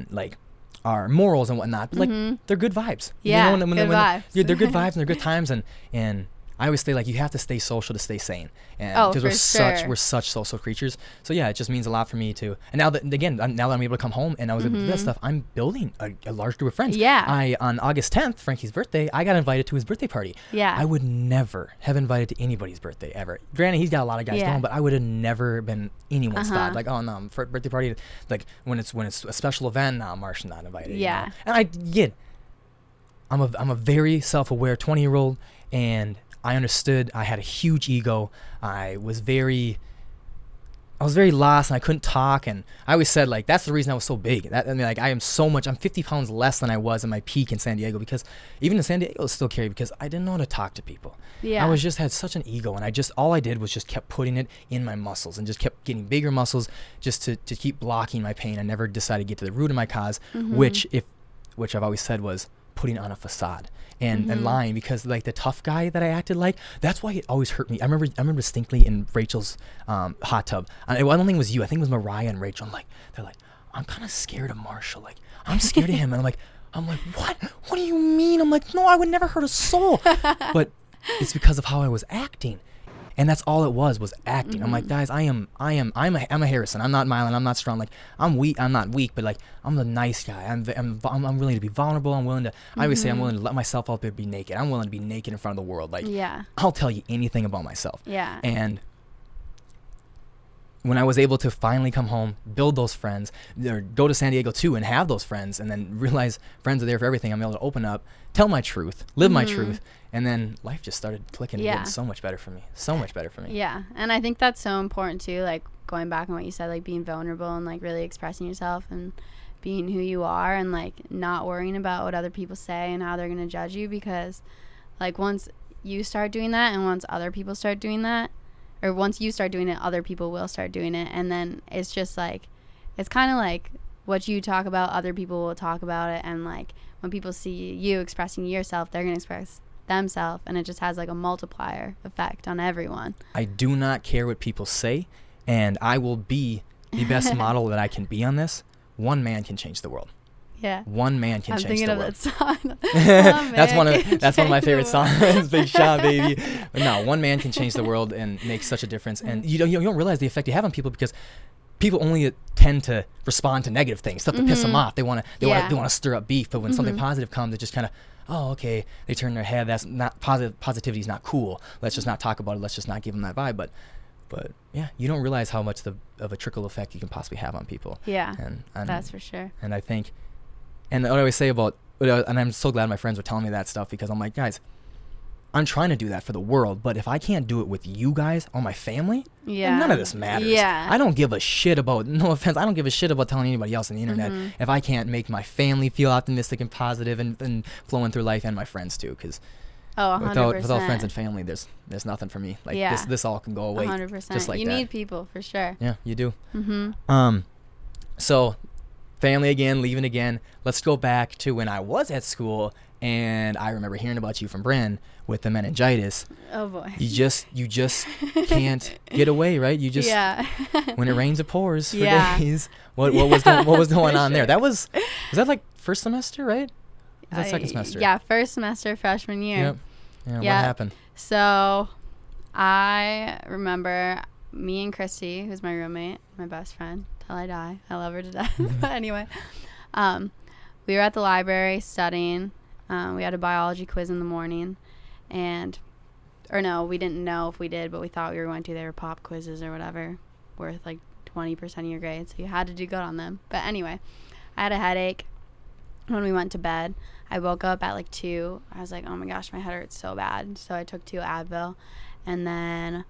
like our morals and whatnot. But like they're good vibes. Yeah, you know, good vibes. Yeah, they're good vibes and they're good times, and I always say like you have to stay social to stay sane, and because we're such social creatures. So yeah, it just means a lot for me too. And now that I'm able to come home and I was able to do that stuff, I'm building a large group of friends. Yeah. On August 10th, Frankie's birthday, I got invited to his birthday party. Yeah. I would never have invited to anybody's birthday ever. Granted, he's got a lot of guys going, but I would have never been anyone's thought. Like, oh no, for birthday party, like when it's a special event, nah, Marsh not invited. Yeah. You know? And I get, I'm a very self-aware 20-year-old, and I understood I had a huge ego. I was very lost, and I couldn't talk, and I always said like that's the reason I was so big. I'm 50 pounds less than I was at my peak in San Diego, because even in San Diego I was still carried because I didn't know how to talk to people. Yeah. I had such an ego, and all I did was just kept putting it in my muscles and just kept getting bigger muscles just to keep blocking my pain. I never decided to get to the root of my cause, which I've always said was putting on a facade and lying, because like the tough guy that I acted like, that's why it always hurt me. I remember distinctly in Rachel's hot tub. I don't think it was you. I think it was Mariah and Rachel. They're like, I'm kind of scared of Marshall. Like, I'm scared of him. And I'm like, what? What do you mean? I'm like, no, I would never hurt a soul. But it's because of how I was acting. And that's all it was acting. I'm like, guys, I'm a Harrison. I'm not Mylan. I'm not strong. Like, I'm weak. I'm not weak, but like, I'm the nice guy. I'm willing to be vulnerable. I'm willing to. I always say I'm willing to let myself out there be naked. I'm willing to be naked in front of the world. Like, I'll tell you anything about myself. Yeah. And when I was able to finally come home, build those friends, or go to San Diego too and have those friends, and then realize friends are there for everything, I'm able to open up, tell my truth, live my truth, and then life just started clicking and getting so much better for me. So much better for me. Yeah, and I think that's so important too, like going back on what you said, like being vulnerable and like really expressing yourself and being who you are, and like not worrying about what other people say and how they're going to judge you, because like once you start doing that, and once other people start doing that, or once you start doing it, other people will start doing it. And then it's just like, it's kind of like what you talk about, other people will talk about it. And like when people see you expressing yourself, they're going to express themselves. And it just has like a multiplier effect on everyone. I do not care what people say. And I will be the best model that I can be on this. One man can change the world. Yeah. One man can change the world. I'm thinking of that song. That's one of my favorite songs. Big Sean, baby. But no, one man can change the world and make such a difference. And you don't realize the effect you have on people, because people only tend to respond to negative things, stuff to piss them off. They want to stir up beef. But when something positive comes, it just kind of, oh, okay, they turn their head. That's not positive. Positivity is not cool. Let's just not talk about it. Let's just not give them that vibe. But yeah, you don't realize how much of a trickle effect you can possibly have on people. Yeah, and that's for sure. And I think. And what I always say about, and I'm so glad my friends were telling me that stuff, because I'm like, guys, I'm trying to do that for the world, but if I can't do it with you guys or my family, then none of this matters. Yeah. I don't give a shit about, no offense, I don't give a shit about telling anybody else on the internet if I can't make my family feel optimistic and positive and flowing through life, and my friends too, because without friends and family, there's nothing for me. Like this all can go away. 100%. Just like you need people for sure. Yeah, you do. Mm-hmm. So family again, leaving again. Let's go back to when I was at school, and I remember hearing about you from Bryn with the meningitis. Oh boy. You just can't get away, right? You just when it rains it pours for days. What was going on there? Was that like first semester, right? Was that second semester? Yeah, first semester freshman year. Yep. Yeah. What happened? So I remember me and Christy, who's my roommate, my best friend till I die. I love her to death. But anyway, we were at the library studying. We had a biology quiz in the morning, or no, we didn't know if we did, but we thought we were going to. They were pop quizzes or whatever, worth like 20% of your grade, so you had to do good on them. But anyway, I had a headache when we went to bed. I woke up at like 2. I was like, oh my gosh, my head hurts so bad. So I took 2 Advil, and then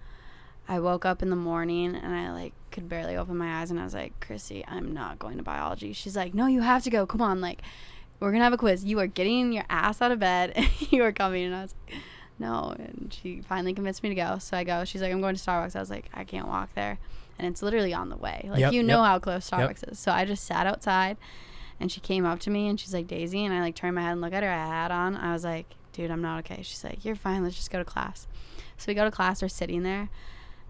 I woke up in the morning and I like could barely open my eyes, and I was like, Chrissy, I'm not going to biology. She's like, no, you have to go. Come on, like, we're gonna have a quiz. You are getting your ass out of bed and you are coming. And I was like, no. And she finally convinced me to go. So I go. She's like, I'm going to Starbucks. I was like, I can't walk there. And it's literally on the way. Like, how close Starbucks is. So I just sat outside, and she came up to me and she's like, Daisy. And I like turned my head and looked at her. I had a hat on. I was like, dude, I'm not okay. She's like, you're fine. Let's just go to class. So we go to class. We're sitting there.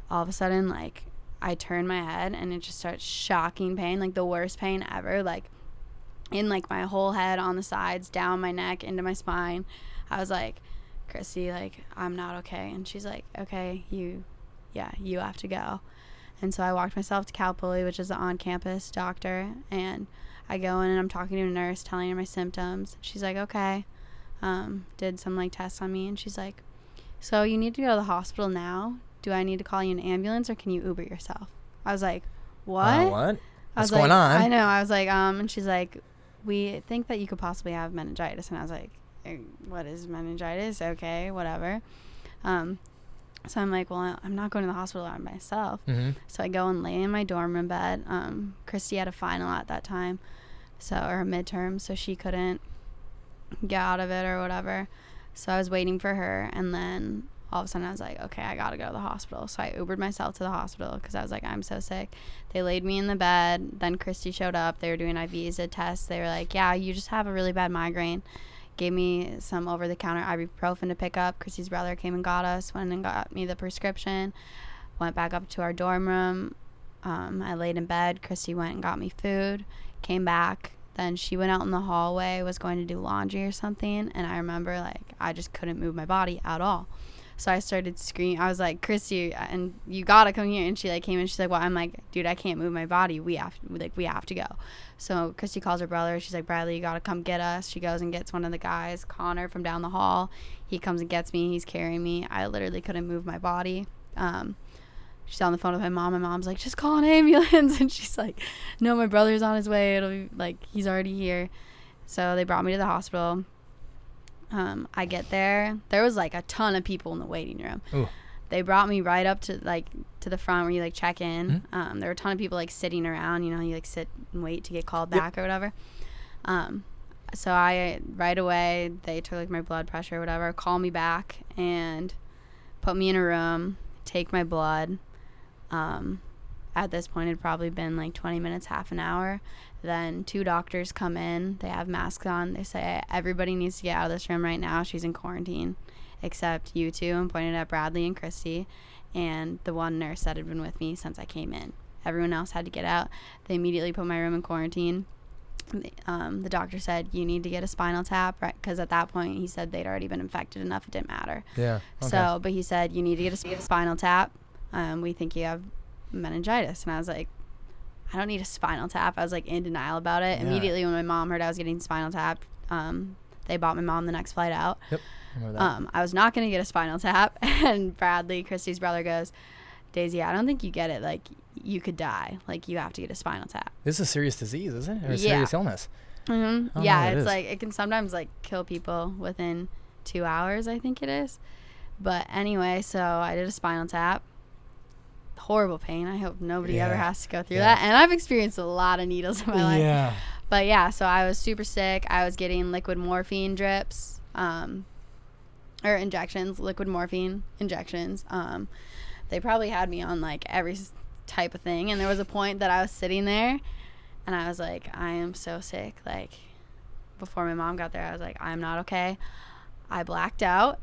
All of a sudden, like, I turn my head and it just starts shocking pain, like the worst pain ever. Like, in like my whole head, on the sides, down my neck, into my spine. I was like, Christy, like, I'm not okay. And she's like, okay, you have to go. And so I walked myself to Cal Poly, which is the on-campus doctor, and I go in and I'm talking to a nurse, telling her my symptoms. She's like, okay. Did some like tests on me, and she's like, so you need to go to the hospital now. Do I need to call you an ambulance, or can you Uber yourself? I was like, what? What? What's going on? I know. I was like, and she's like, we think that you could possibly have meningitis. And I was like, what is meningitis? Okay, whatever. So I'm like, well, I'm not going to the hospital by myself. Mm-hmm. So I go and lay in my dorm room bed. Christy had a final at that time, or a midterm, so she couldn't get out of it or whatever. So I was waiting for her, and then all of a sudden I was like, okay, I gotta go to the hospital. So I Ubered myself to the hospital because I was like, I'm so sick. They laid me in the bed. Then Christy showed up. They were doing IVs, did tests. They were like, yeah, you just have a really bad migraine. Gave me some over-the-counter ibuprofen to pick up. Christy's brother came and got us, went and got me the prescription. Went back up to our dorm room. I laid in bed. Christy went and got me food. Came back. Then she went out in the hallway, was going to do laundry or something. And I remember, like, I just couldn't move my body at all. So I started screaming. I was like, Christy, and you gotta come here. And she like came in. She's like, well, I'm like, dude, I can't move my body. We have to go. So Christy calls her brother. She's like, Bradley, you gotta come get us. She goes and gets one of the guys, Connor, from down the hall. He comes and gets me. He's carrying me. I literally couldn't move my body. She's on the phone with my mom. My mom's like, just call an ambulance. And she's like, no, my brother's on his way. It'll be like, he's already here. So they brought me to the hospital. I get there. There was like a ton of people in the waiting room. Ooh. They brought me right up to the front where you like check in. Mm-hmm. There were a ton of people like sitting around. You know, you like sit and wait to get called back or whatever. So I right away they took like my blood pressure or whatever, call me back and put me in a room, take my blood. At this point it had probably been like 20 minutes, half an hour. Then 2 doctors come in. They have masks on. They say, everybody needs to get out of this room right now. She's in quarantine, except you two, and pointed at Bradley and Christy, and the one nurse that had been with me since I came in. Everyone else had to get out. They immediately put my room in quarantine. The doctor said, you need to get a spinal tap, right? Because at that point, he said they'd already been infected enough. It didn't matter. Yeah. Okay. But he said, you need to get a spinal tap. We think you have meningitis. And I was like, I don't need a spinal tap. I was like in denial about it. Yeah. Immediately when my mom heard I was getting spinal tap, they bought my mom the next flight out. Yep. I remember that. I was not going to get a spinal tap. And Bradley, Christy's brother, goes, Daisy, I don't think you get it. Like, you could die. Like, you have to get a spinal tap. This is a serious disease, isn't it? Or a serious illness. Mm-hmm. Yeah, it's like, it can sometimes like kill people within 2 hours, I think it is. But anyway, so I did a spinal tap. Horrible pain. I hope nobody ever has to go through that. And I've experienced a lot of needles in my life. Yeah. But yeah, so I was super sick. I was getting liquid morphine drips, or injections, liquid morphine injections. They probably had me on like every type of thing. And there was a point that I was sitting there And I was like, I am so sick. Like, before my mom got there, I was like, I'm not okay. I blacked out.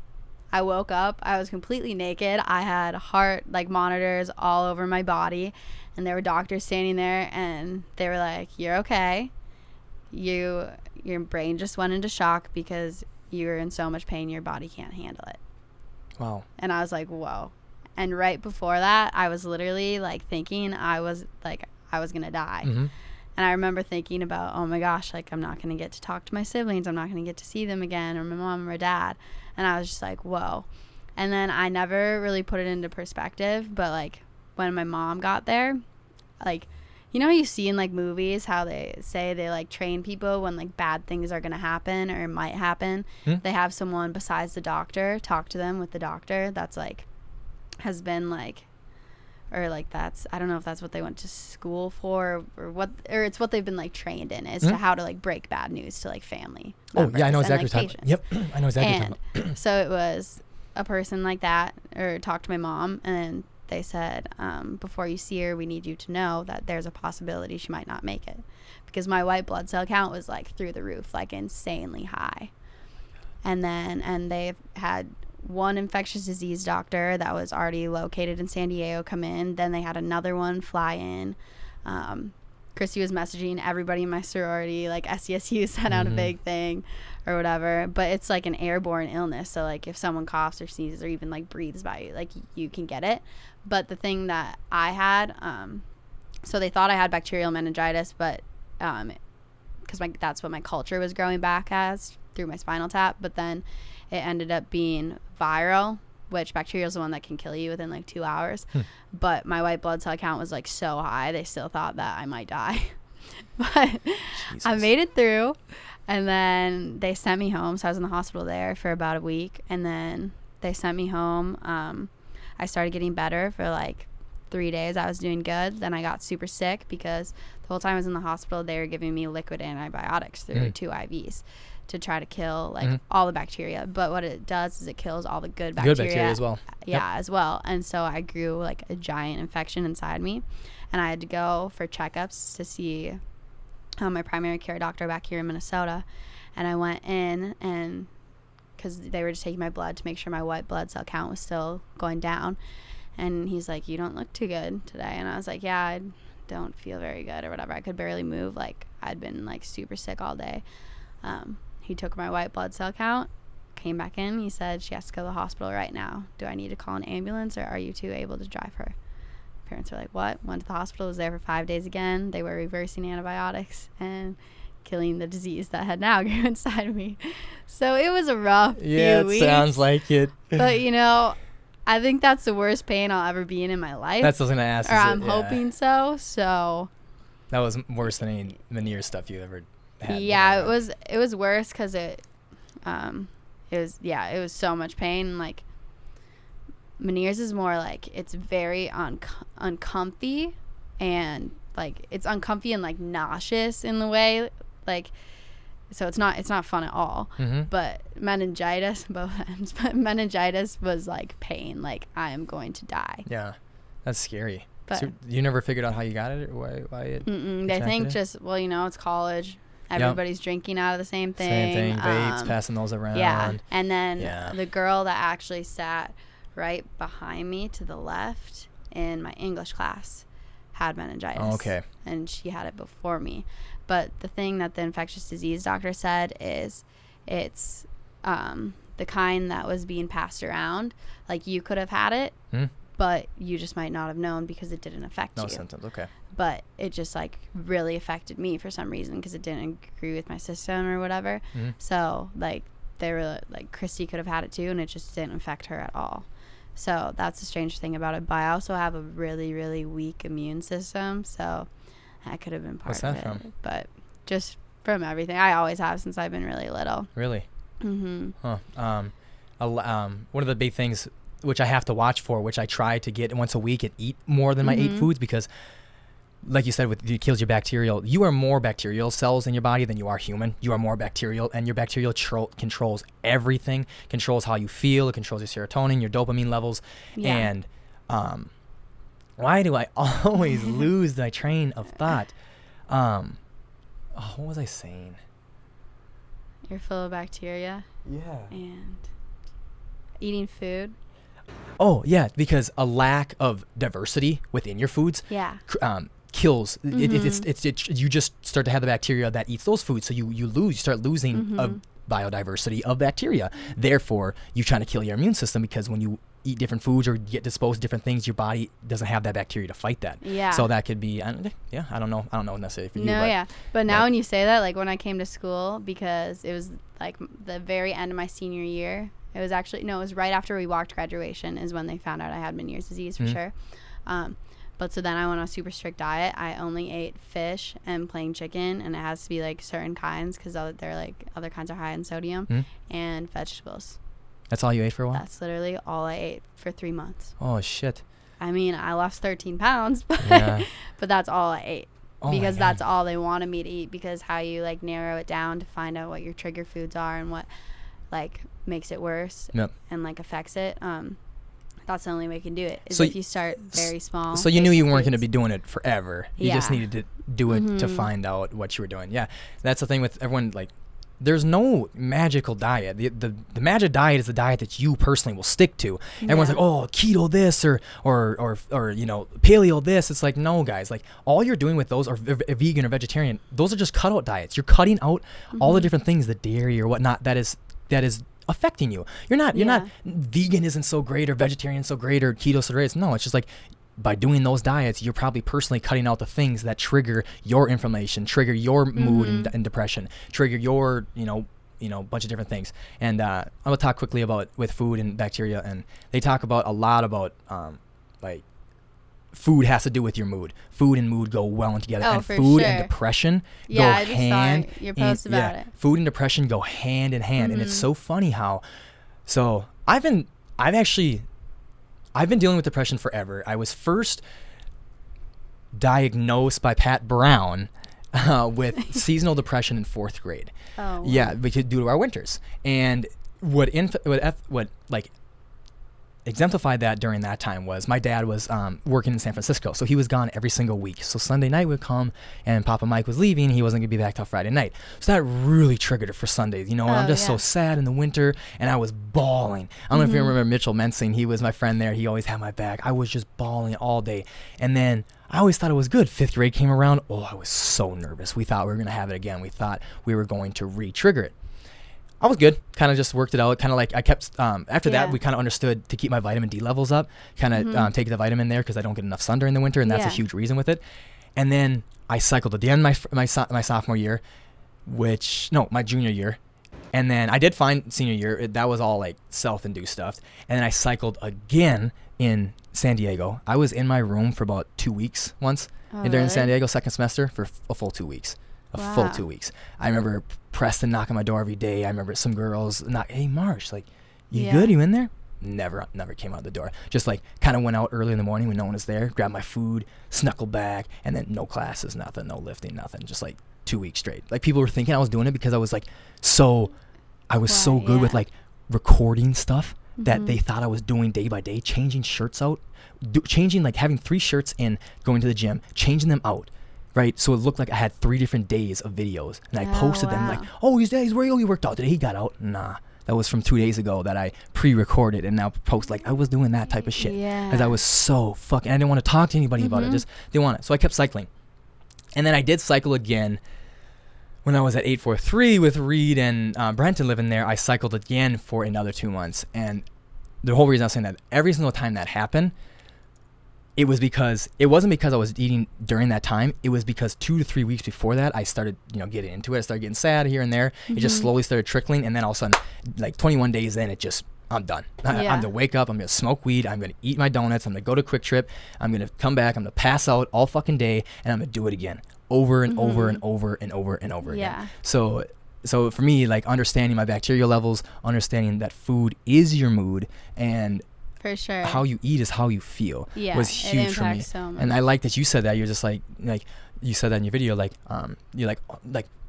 I woke up. I was completely naked. I had heart monitors all over my body, and there were doctors standing there, and they were like, "You're okay. Your brain just went into shock because you're in so much pain. Your body can't handle it." Wow. And I was like, "Whoa!" And right before that, I was literally thinking I was gonna die. Mm-hmm. And I remember thinking about, oh my gosh, I'm not going to get to talk to my siblings. I'm not going to get to see them again, or my mom or dad. And I was just like, whoa. And then I never really put it into perspective. But when my mom got there, you know how you see in movies how they say they train people when bad things are going to happen or might happen. They have someone besides the doctor talk to them with the doctor. That's has been or that's, I don't know if that's what they went to school for or what, or it's what they've been trained in as to how to break bad news to family members. Oh yeah, I know exactly what patients. Yep, I know exactly what you're talking about. So it was a person like that, or talked to my mom, and they said, before you see her, we need you to know that there's a possibility she might not make it, because my white blood cell count was through the roof, insanely high. And they've had one infectious disease doctor that was already located in San Diego come in. Then they had another one fly in. Christy was messaging everybody in my sorority, SCSU sent out a big thing or whatever. But it's an airborne illness. So if someone coughs or sneezes or even breathes by you, you can get it. But the thing that I had, so they thought I had bacterial meningitis, but because that's what my culture was growing back as through my spinal tap. But then it ended up being viral, which bacteria is the one that can kill you within 2 hours. But my white blood cell count was so high, they still thought that I might die. But Jesus. I made it through, and then they sent me home. So I was in the hospital there for about a week, and then they sent me home. I started getting better for 3 days. I was doing good. Then I got super sick because the whole time I was in the hospital, they were giving me liquid antibiotics through 2 IVs to try to kill all the bacteria. But what it does is it kills all the good bacteria. Good bacteria as well. Yeah, as well. And so I grew a giant infection inside me, and I had to go for checkups to see my primary care doctor back here in Minnesota. And I went in, and because they were just taking my blood to make sure my white blood cell count was still going down. And he's like, "You don't look too good today." And I was like, "Yeah, I don't feel very good," or whatever. I could barely move. I'd been super sick all day. He took my white blood cell count, came back in. He said, "She has to go to the hospital right now. Do I need to call an ambulance, or are you two able to drive her?" Parents were like, "What?" Went to the hospital, was there for 5 days again. They were reversing antibiotics and killing the disease that had now grew inside of me. So it was a rough few weeks. Sounds like it. But, I think that's the worst pain I'll ever be in my life. That's what I was going to ask. Or I'm hoping so. So that was worse than any veneer stuff you ever had. Yeah, it was worse because it was so much pain. Meniere's is more it's very uncomfy, and it's uncomfy and nauseous in the way, so it's not fun at all. But meningitis, both ends, but meningitis was pain, I am going to die. Yeah, that's scary. But so you never figured out how you got it, or why it? They think just it's college. Everybody's drinking out of the same thing. Vapes, passing those around. Yeah, and then the girl that actually sat right behind me to the left in my English class had meningitis. Oh, okay. And she had it before me. But the thing that the infectious disease doctor said is it's the kind that was being passed around. You could have had it, but you just might not have known because it didn't affect you. No symptoms, okay. But it just really affected me for some reason because it didn't agree with my system or whatever. So they were Christy could have had it too, and it just didn't affect her at all. So that's the strange thing about it. But I also have a really, really weak immune system, so that could have been part of it. What's that from? But just from everything. I always have since I've been really little. Really? Huh. One of the big things which I have to watch for, which I try to get once a week and eat more than my 8 foods, because like you said, it kills your bacterial. You are more bacterial cells in your body than you are human. You are more bacterial, and your bacterial controls everything. Controls how you feel. It controls your serotonin, your dopamine levels. Yeah. And why do I always lose my train of thought? What was I saying? You're full of bacteria. Yeah. And eating food. Oh yeah, because a lack of diversity within your foods. Yeah. Kills. You just start to have the bacteria that eats those foods, so you start losing a biodiversity of bacteria. Therefore, you're trying to kill your immune system, because when you eat different foods or get exposed to different things, your body doesn't have that bacteria to fight that. Yeah. So that could be, I don't know necessarily for you. No, but, yeah. But now when you say that, like when I came to school, because it was like the very end of my senior year, it was right after we walked graduation is when they found out I had Meniere's disease for sure. But so then I went on a super strict diet. I only ate fish and plain chicken, and it has to be like certain kinds, because they're like other kinds are high in sodium, and vegetables. That's all you ate for a while? That's literally all I ate for 3 months. Oh shit. I mean, I lost 13 pounds, but but that's all I ate. Because that's all they wanted me to eat, because how you like narrow it down to find out what your trigger foods are and what like makes it worse and like affects it. That's the only way you can do it, is if you start very small. So you knew you weren't going to be doing it forever. You just needed to do it to find out what you were doing. Yeah, that's the thing with everyone. Like, there's no magical diet. The magic diet is the diet that you personally will stick to. Everyone's like, oh, keto this or paleo this. It's like, no, guys. Like, all you're doing with those, or vegan or vegetarian, those are just cutout diets. You're cutting out all the different things, the dairy or whatnot, that is affecting you. You're not vegan isn't so great, or vegetarian so great, or keto so great. No, it's just like, by doing those diets, you're probably personally cutting out the things that trigger your inflammation, trigger your mood and depression, trigger your bunch of different things. And I'm gonna talk quickly about with food and bacteria, and they talk about a lot about like food has to do with your mood. Food and mood go well together, and food and depression go hand. Yeah, I just saw your post about it. Food and depression go hand in hand, and it's so funny how. So I've been dealing with depression forever. I was first diagnosed by Pat Brown with seasonal depression in 4th grade. Oh, wow. Yeah, due to our winters. And what exemplified that during that time was my dad was working in San Francisco, so he was gone every single week. So Sunday night would come, and Papa Mike was leaving. He wasn't gonna be back till Friday night. So that really triggered it for Sundays. I'm just so sad in the winter, and I was bawling. I don't know if you remember Mitchell Mensing. He was my friend there. He always had my back. I was just bawling all day, and then I always thought it was good. 5th grade came around. Oh, I was so nervous. We thought we were gonna have it again. We thought we were going to re-trigger it. I was good. Kind of just worked it out. Kind of like I kept, after that, we kind of understood to keep my vitamin D levels up, kind of take the vitamin there, because I don't get enough sun during the winter, and that's a huge reason with it. And then I cycled again my sophomore year, my junior year. And then I did fine senior year. That was all like self-induced stuff. And then I cycled again in San Diego. I was in my room for about 2 weeks once during San Diego 2nd semester for a full 2 weeks. Full 2 weeks. I remember Preston knocking my door every day. I remember some girls hey Marsh, like, you good? You in there? Never came out the door. Just like kind of went out early in the morning when no one was there, grabbed my food, snuckled back, and then no classes, nothing, no lifting, nothing. Just like 2 weeks straight. Like, people were thinking I was doing it because I was like so good with like recording stuff that they thought I was doing day by day, changing shirts out, changing, like having 3 shirts in, going to the gym, changing them out. Right, so it looked like I had 3 different days of videos, and I posted them like, oh, he's where he worked out today. He got out. Nah, that was from 2 days ago that I pre-recorded and now post. Like, I was doing that type of shit because I was so fucking. I didn't want to talk to anybody about it. Just didn't want it. So I kept cycling, and then I did cycle again when I was at 843 with Reed and Brenton living there. I cycled again for another 2 months, and the whole reason I was saying that every single time that happened, it wasn't because I was eating during that time. It was because 2 to 3 weeks before that, I started, getting into it. I started getting sad here and there. It just slowly started trickling. And then all of a sudden, like 21 days in, I'm done. I'm going to wake up. I'm going to smoke weed. I'm going to eat my donuts. I'm going to go to Quick Trip. I'm going to come back. I'm going to pass out all fucking day. And I'm going to do it again over and over and over and over and over again. So for me, like, understanding my bacterial levels, understanding that food is your mood, and for sure, how you eat is how you feel, was huge for me. So and I like that you said that. You're just like you said that in your video, like you're like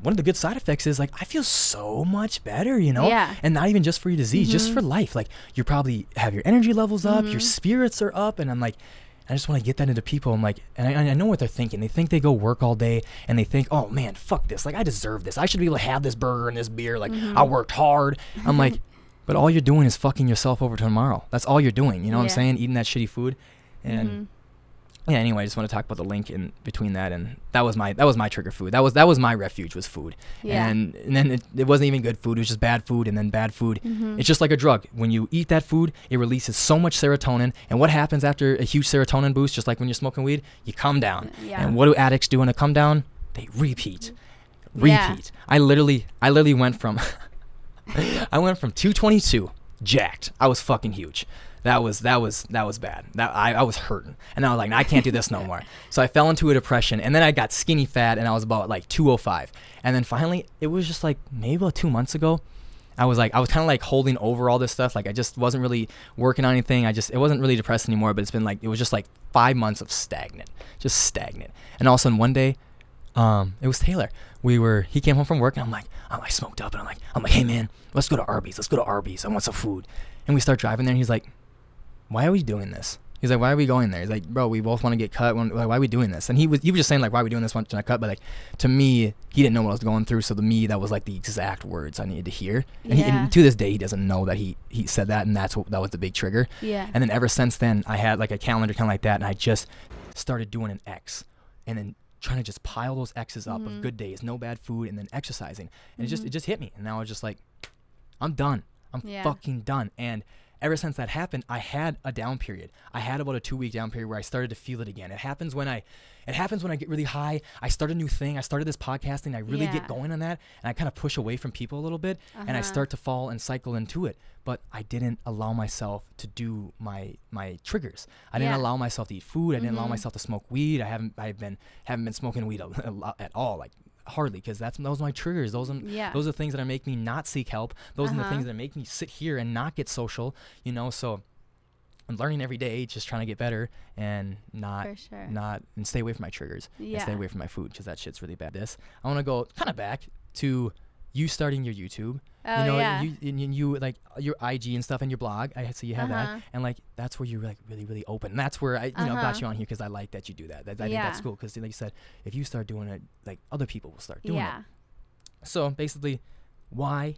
one of the good side effects is like I feel so much better, and not even just for your disease, just for life. Like, you probably have your energy levels up, your spirits are up, and I'm like I just want to get that into people. I'm like, and I know what they're thinking. They think they go work all day and they think, oh man, fuck this. Like, I deserve this. I should be able to have this burger and this beer. Like, I worked hard. I'm like, but all you're doing is fucking yourself over tomorrow. That's all you're doing. You know what I'm saying? Eating that shitty food. And yeah, anyway, I just want to talk about the link in between that, and that was my trigger food. That was my refuge, was food. And then it wasn't even good food. It was just bad food, and then bad food. It's just like a drug. When you eat that food, it releases so much serotonin, and what happens after a huge serotonin boost, just like when you're smoking weed, you come down. And what do addicts do when they come down? They repeat. I literally went from I went from 222 jacked. I was fucking huge. That was bad. I was hurting, and I was like, I can't do this no more. So I fell into a depression, and then I got skinny fat, and I was about like 205. And then finally, it was just like maybe about 2 months ago, I was kind of like holding over all this stuff. Like, I just wasn't really working on anything. It wasn't really depressed anymore, but it was just like 5 months of stagnant. And all of a sudden one day, it was Taylor. He came home from work, and I'm like smoked up, and I'm like, hey man, let's go to Arby's. I want some food. And we start driving there, and he's like, why are we doing this? He's like, why are we going there? He's like, bro, we both want to get cut. Why are we doing this? And he was just saying, like, why are we doing this? Want to cut? But like, to me, he didn't know what I was going through. So to me, that was like the exact words I needed to hear. And to this day, he doesn't know that he said that, and that was the big trigger. And then ever since then, I had like a calendar kind of like that, and I just started doing an X, and then trying to just pile those X's up of good days, no bad food, and then exercising. And it just hit me. And now I was just like, I'm done. I'm fucking done. And ever since that happened, I had a down period. I had about a 2-week down period where I started to feel it again. It happens when I get really high. I start a new thing. I started this podcasting. I really get going on that, and I kind of push away from people a little bit, and I start to fall and cycle into it. But I didn't allow myself to do my triggers. I didn't allow myself to eat food. I didn't allow myself to smoke weed. I haven't been smoking weed a lot at all. Like, hardly, because those are my triggers. Those are things that make me not seek help. Those are the things that make me sit here and not get social, so I'm learning every day, just trying to get better and not and stay away from my triggers and stay away from my food, because that shit's really bad. I want to go kind of back to you starting your YouTube. You like your IG and stuff and your blog. I see you have that, and like that's where you're like really, really open. And that's where I got you on here, because I like that you do that. I think that's cool, because like you said, if you start doing it, like other people will start doing it. So basically, why,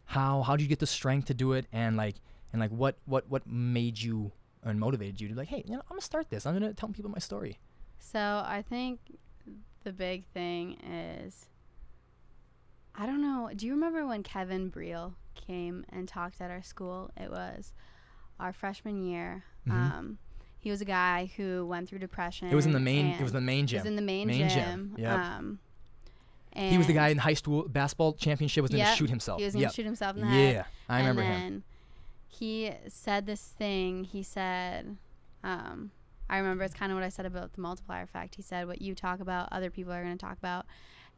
how did you get the strength to do it, and what made you and motivated you to like, hey, I'm gonna start this. I'm gonna tell people my story. So I think the big thing is, I don't know. Do you remember when Kevin Briel came and talked at our school? It was our freshman year. He was a guy who went through depression. It was in the main gym. It was in the main gym. Yep. And he was the guy in high school basketball championship, was going to shoot himself. He was going to shoot himself in the head. Yeah, I remember him. And then he said this thing. He said, I remember it's kind of what I said about the multiplier effect. He said, what you talk about, other people are going to talk about,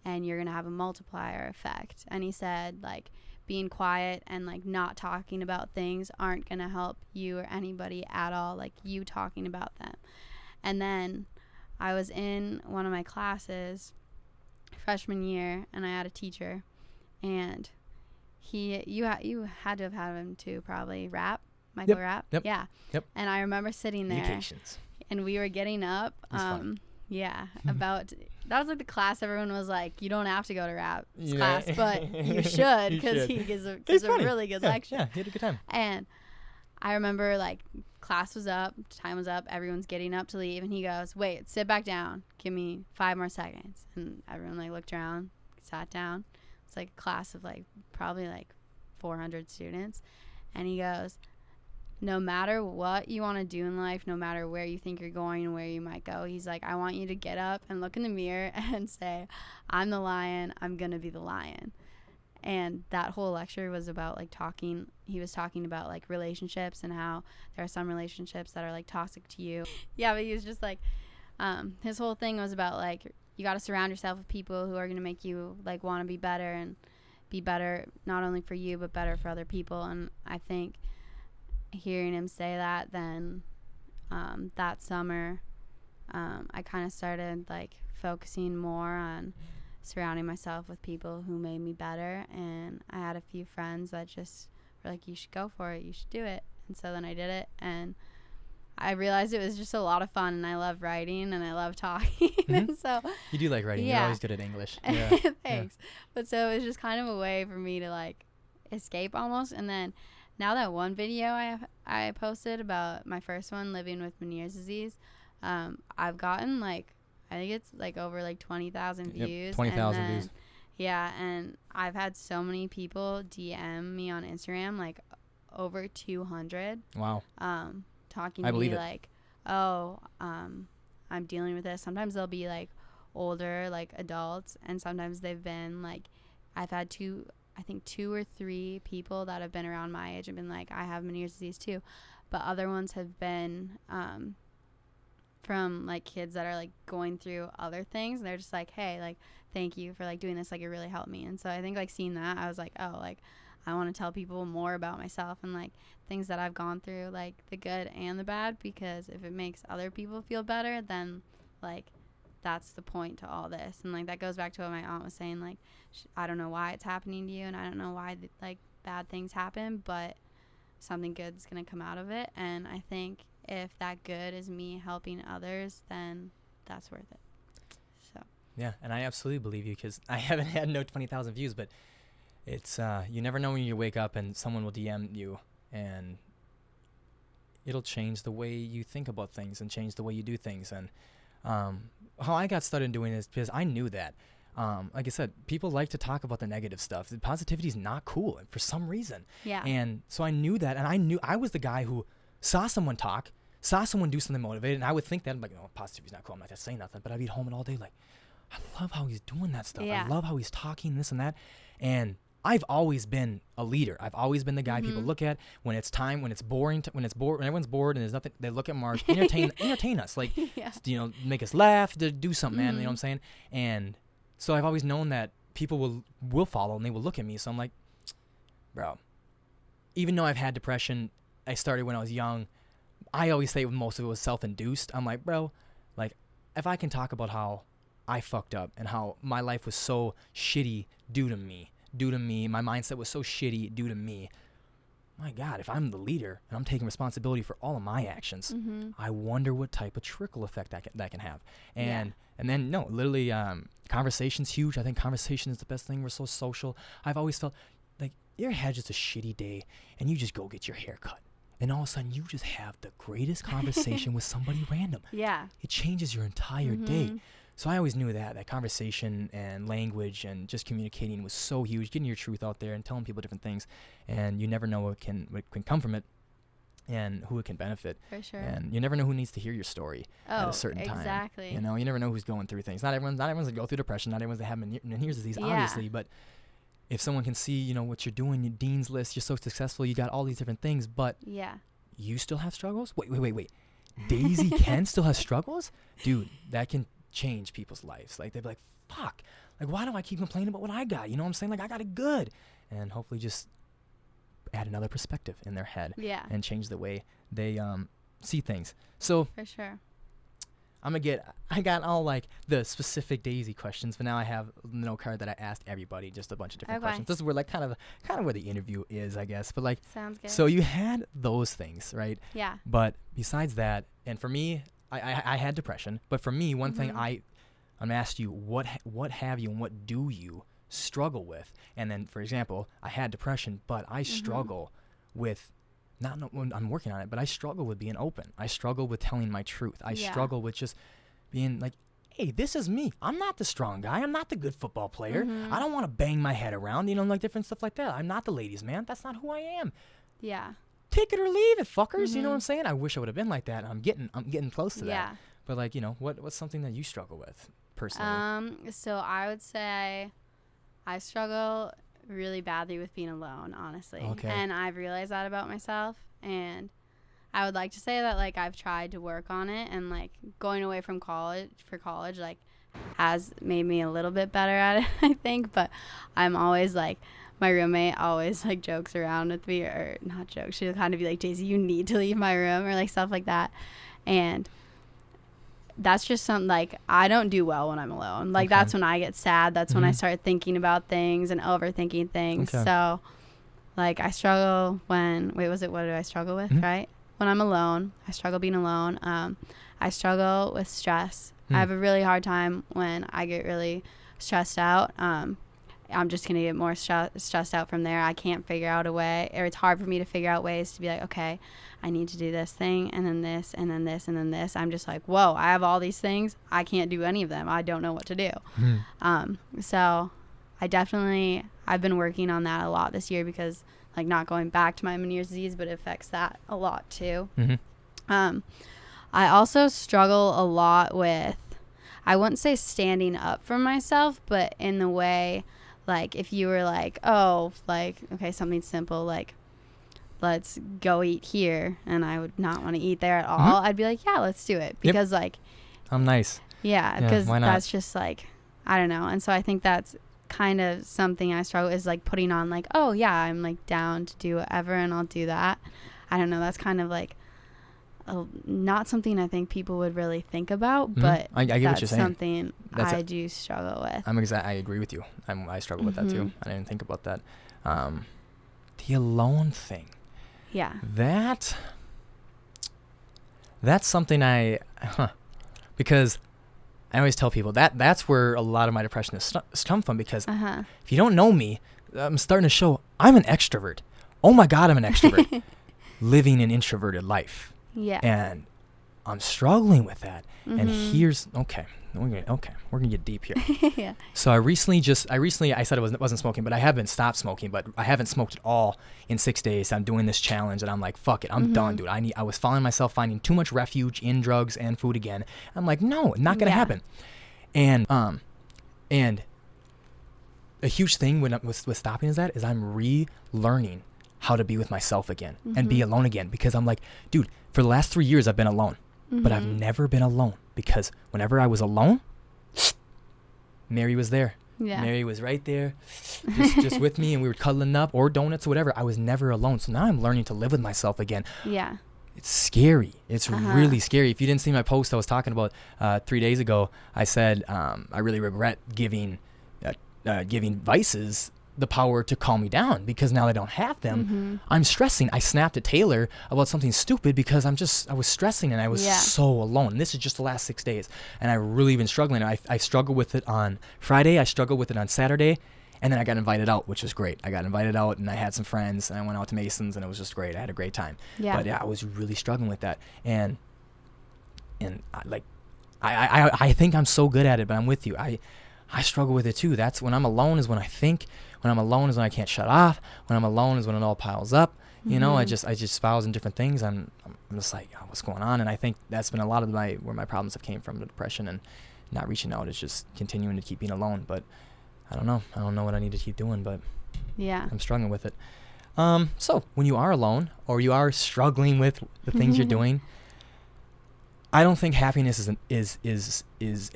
and you're going to have a multiplier effect. And he said, like, being quiet and, like, not talking about things aren't going to help you or anybody at all, like, you talking about them. And then I was in one of my classes freshman year, and I had a teacher, and you had to have had him too, probably, Michael Rapp. Yep. Yeah. Yep. And I remember sitting there, and we were getting up. That was like the class everyone was like, you don't have to go to Rapp's class, but you should, because he gives a really good lecture. Yeah, he had a good time. And I remember, like, class was up, time was up, everyone's getting up to leave, and he goes, wait, sit back down, give me 5 more seconds. And everyone, like, looked around, sat down. It's like a class of, like, probably like 400 students. And he goes, no matter what you want to do in life, no matter where you think you're going and where you might go, he's like, I want you to get up and look in the mirror and say, I'm the lion, I'm going to be the lion. And that whole lecture was about, like, he was talking about, like, relationships and how there are some relationships that are, like, toxic to you. Yeah, but he was just like, his whole thing was about, like, you got to surround yourself with people who are going to make you, like, want to be better, and be better not only for you but better for other people. And I think hearing him say that, then that summer I kind of started, like, focusing more on surrounding myself with people who made me better. And I had a few friends that just were like, you should go for it, you should do it. And so then I did it, and I realized it was just a lot of fun, and I love writing and I love talking. And so You do like writing. Yeah. You're always good at English. Yeah. Thanks. But so it was just kind of a way for me to like escape almost. And then now that one video I posted about my first one, living with Meniere's disease, I've gotten like, I think it's like over like 20,000 views. 20,000 views. Yeah, and I've had so many people DM me on Instagram, like over 200. Wow. Talking I to believe me it. like, oh, I'm dealing with this. Sometimes they'll be like older, like adults, and sometimes they've been like, I've had two or three people that have been around my age and been like, I have Meniere's disease too. But other ones have been from like kids that are like going through other things, and they're just like, hey, like, thank you for like doing this, like it really helped me. And so I think like seeing that, I was like, oh, like I want to tell people more about myself and like things that I've gone through, like the good and the bad, because if it makes other people feel better, then like that's the point to all this. And like that goes back to what my aunt was saying, like I don't know why it's happening to you, and I don't know why like bad things happen, but something good is going to come out of it. And I think if that good is me helping others, then that's worth it. So Yeah, and I absolutely believe you, because I haven't had no 20,000 views, but it's you never know when you wake up and someone will DM you, and it'll change the way you think about things and change the way you do things. And how I got started doing this, because I knew that, like I said, people like to talk about the negative stuff. Positivity is not cool for some reason. yeah. And so I knew that, and I knew I was the guy who saw someone talk, saw someone do something motivated, and I would think that, I'm like, oh, positivity's not cool, I'm not gonna say nothing. But I'd be home all day like, I love how he's doing that stuff. Yeah. I love how he's talking this and that. And I've always been a leader. I've always been the guy people look at when it's time, when it's boring, when everyone's bored and there's nothing. They look at Marsh, entertain us, like Yeah. you know, make us laugh, do something, man. You know what I'm saying? And so I've always known that people will follow and they will look at me. So I'm like, bro, even though I've had depression, I started when I was young. I always say most of it was self-induced. I'm like, bro, like if I can talk about how I fucked up and how my life was so shitty due to me, my mindset was so shitty due to me. My God, if I'm the leader and I'm taking responsibility for all of my actions, I wonder what type of trickle effect that can have. And then no, literally, conversation's huge. I think conversation is the best thing. We're so social. I've always felt like you ever had just a shitty day and you just go get your hair cut, and all of a sudden you just have the greatest conversation with somebody random. Yeah. It changes your entire day. So I always knew that conversation and language and just communicating was so huge, getting your truth out there and telling people different things. And you never know what can come from it and who it can benefit. For sure. And you never know who needs to hear your story at a certain time. Exactly. You know, you never know who's going through things. Not everyone's going to go through depression. Not everyone's going to have Meniere's disease, obviously. But if someone can see, you know, what you're doing, your dean's list, you're so successful, you got all these different things, but you still have struggles? Wait. Daisy Ken still has struggles? Dude, that can change people's lives. Like they'd be like, fuck, like why do I keep complaining about what I got? You know what I'm saying? Like I got it good. And hopefully just add another perspective in their head and change the way they see things. So for sure, I got all like the specific Daisy questions, but now I have a note card that I asked everybody, just a bunch of different questions. This is where like kind of where the interview is, I guess. But like, sounds good. So you had those things, right? Yeah. But besides that, and for me, I had depression, but for me, one thing I'm asked you, what have you and what do you struggle with? And then, for example, I had depression, but I struggle with I'm working on it, but I struggle with being open. I struggle with telling my truth. I struggle with just being like, hey, this is me. I'm not the strong guy. I'm not the good football player. I don't want to bang my head around, you know, like different stuff like that. I'm not the ladies' man. That's not who I am. Yeah. Take it or leave it, fuckers. You know what I'm saying? I wish I would have been like that. I'm getting close to that. But like, you know, what's something that you struggle with personally? So I would say I struggle really badly with being alone, honestly. Okay. And I've realized that about myself, and I would like to say that like I've tried to work on it, and like going away from college like has made me a little bit better at it, I think. But I'm always like, my roommate always like jokes around with me, or not jokes, she'll kind of be like, Daisy, you need to leave my room, or like stuff like that. And that's just something like I don't do well when I'm alone. Like that's when I get sad. That's when I start thinking about things and overthinking things. So like I struggle when what do I struggle with, right? when I'm alone. I struggle being alone. I struggle with stress. I have a really hard time when I get really stressed out. I'm just going to get more stressed out from there. I can't figure out a way, or it's hard for me to figure out ways to be like, okay, I need to do this thing, and then this, and then this, and then this. I'm just like, whoa, I have all these things. I can't do any of them. I don't know what to do. So I've been working on that a lot this year, because like not going back to my Meniere's disease, but it affects that a lot too. I also struggle a lot with, I wouldn't say standing up for myself, but in the way, like if you were like, oh, like, okay, something simple, like let's go eat here, and I would not want to eat there at all. I'd be like, yeah, let's do it, because like, I'm nice. Yeah, because that's just like, I don't know. And so I think that's kind of something I struggle is like putting on like, oh yeah, I'm like down to do whatever and I'll do that. I don't know. That's kind of like not something I think people would really think about, but I get what you're saying. Something I do struggle with. I agree with you. I struggle with that too. I didn't think about that. The alone thing. Yeah. That's something because I always tell people that's where a lot of my depression has come from, because if you don't know me, I'm starting to show I'm an extrovert. Oh my God, I'm an extrovert living an introverted life. Yeah. And I'm struggling with that. And here's, we're gonna get deep here. Yeah. So I recently I said I wasn't smoking, but I have been stopped smoking, but I haven't smoked at all in 6 days. I'm doing this challenge and I'm like, fuck it, I'm done, dude. I was finding myself finding too much refuge in drugs and food again. I'm like, no, not gonna happen. And a huge thing with stopping is I'm relearning how to be with myself again and be alone again, because I'm like, dude, for the last 3 years I've been alone, but I've never been alone, because whenever I was alone, Mary was there. Yeah. Mary was right there, just with me, and we were cuddling up, or donuts or whatever. I was never alone. So now I'm learning to live with myself again. Yeah. It's scary. It's really scary. If you didn't see my post I was talking about 3 days ago, I said I really regret giving vices the power to calm me down, because now I don't have them. I'm stressing. I snapped at Taylor about something stupid because I was stressing and I was so alone. And this is just the last 6 days, and I've really been struggling. I struggled with it on Friday. I struggled with it on Saturday, and then I got invited out, which was great. I got invited out and I had some friends and I went out to Mason's and it was just great. I had a great time. Yeah. But yeah, I was really struggling with that. And I think I'm so good at it, but I'm with you. I struggle with it too. That's when I'm alone is when I think. When I'm alone is when I can't shut off. When I'm alone is when it all piles up. You know, I just 1,000 different things. I'm just like, oh, what's going on? And I think that's been a lot of where my problems have came from, the depression, and not reaching out is just continuing to keep being alone. But I don't know. I don't know what I need to keep doing, but yeah, I'm struggling with it. So when you are alone or you are struggling with the things you're doing, I don't think happiness is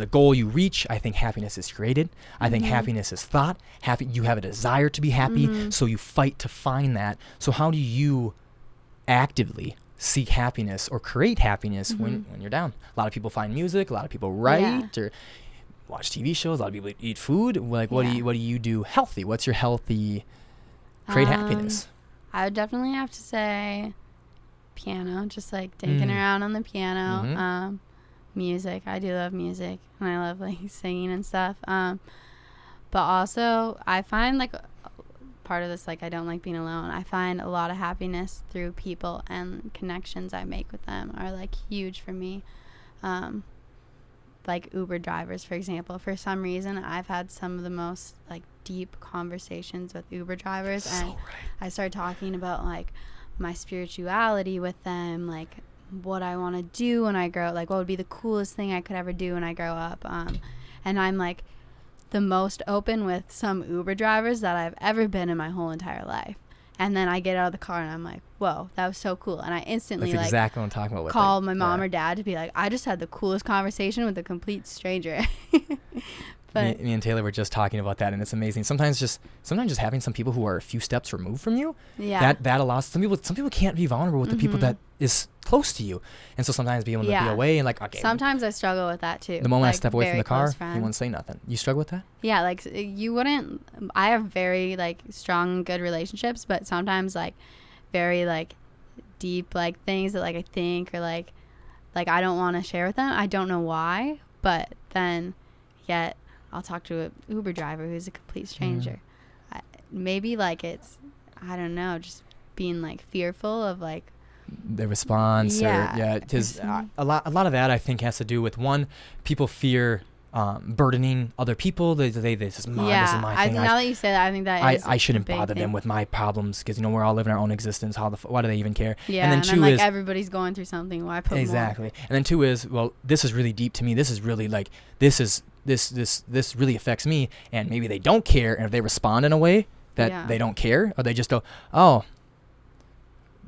a goal you reach. I think happiness is created. I think happiness is thought. You have a desire to be happy, so you fight to find that. So how do you actively seek happiness or create happiness when you're down? A lot of people find music. A lot of people write or watch TV shows. A lot of people eat food. Like, what do you do healthy? What's your healthy create happiness? I would definitely have to say piano, just like dinking around on the piano. Music. I do love music, and I love like singing and stuff. But also I find like part of this, like I don't like being alone. I find a lot of happiness through people, and connections I make with them are like huge for me. Like Uber drivers, for example. For some reason, I've had some of the most like deep conversations with Uber drivers, and I started talking about like my spirituality with them, like what I want to do when I grow up, like what would be the coolest thing I could ever do when I grow up. And I'm like the most open with some Uber drivers that I've ever been in my whole entire life. And then I get out of the car and I'm like, whoa, that was so cool. And I instantly That's exactly what I'm talking about. Call my mom or dad to be like, I just had the coolest conversation with a complete stranger. But me and Taylor were just talking about that, and it's amazing. Sometimes just having some people who are a few steps removed from you, that allows some people can't be vulnerable with the people that is close to you, and so sometimes being able to be away and like, okay. Sometimes I struggle with that too. The moment I step away from the car, you won't say nothing. You struggle with that? Yeah, like you wouldn't. I have very like strong, good relationships, but sometimes like very like deep like things that like I think or like I don't want to share with them. I don't know why, but then yet I'll talk to an Uber driver who's a complete stranger. Maybe like it's, I don't know, just being like fearful of like the response. Because a lot of that I think has to do with, one, people fear burdening other people. This is my thing. Now that you say that, I think that I shouldn't bother them with my problems, because we're all living our own existence. Why do they even care? Yeah, and then two I'm is everybody's going through something. Why put exactly more? And then two is, well, this is really deep to me. This is really like this really affects me, and maybe they don't care. And if they respond in a way that they don't care, or they just go, oh,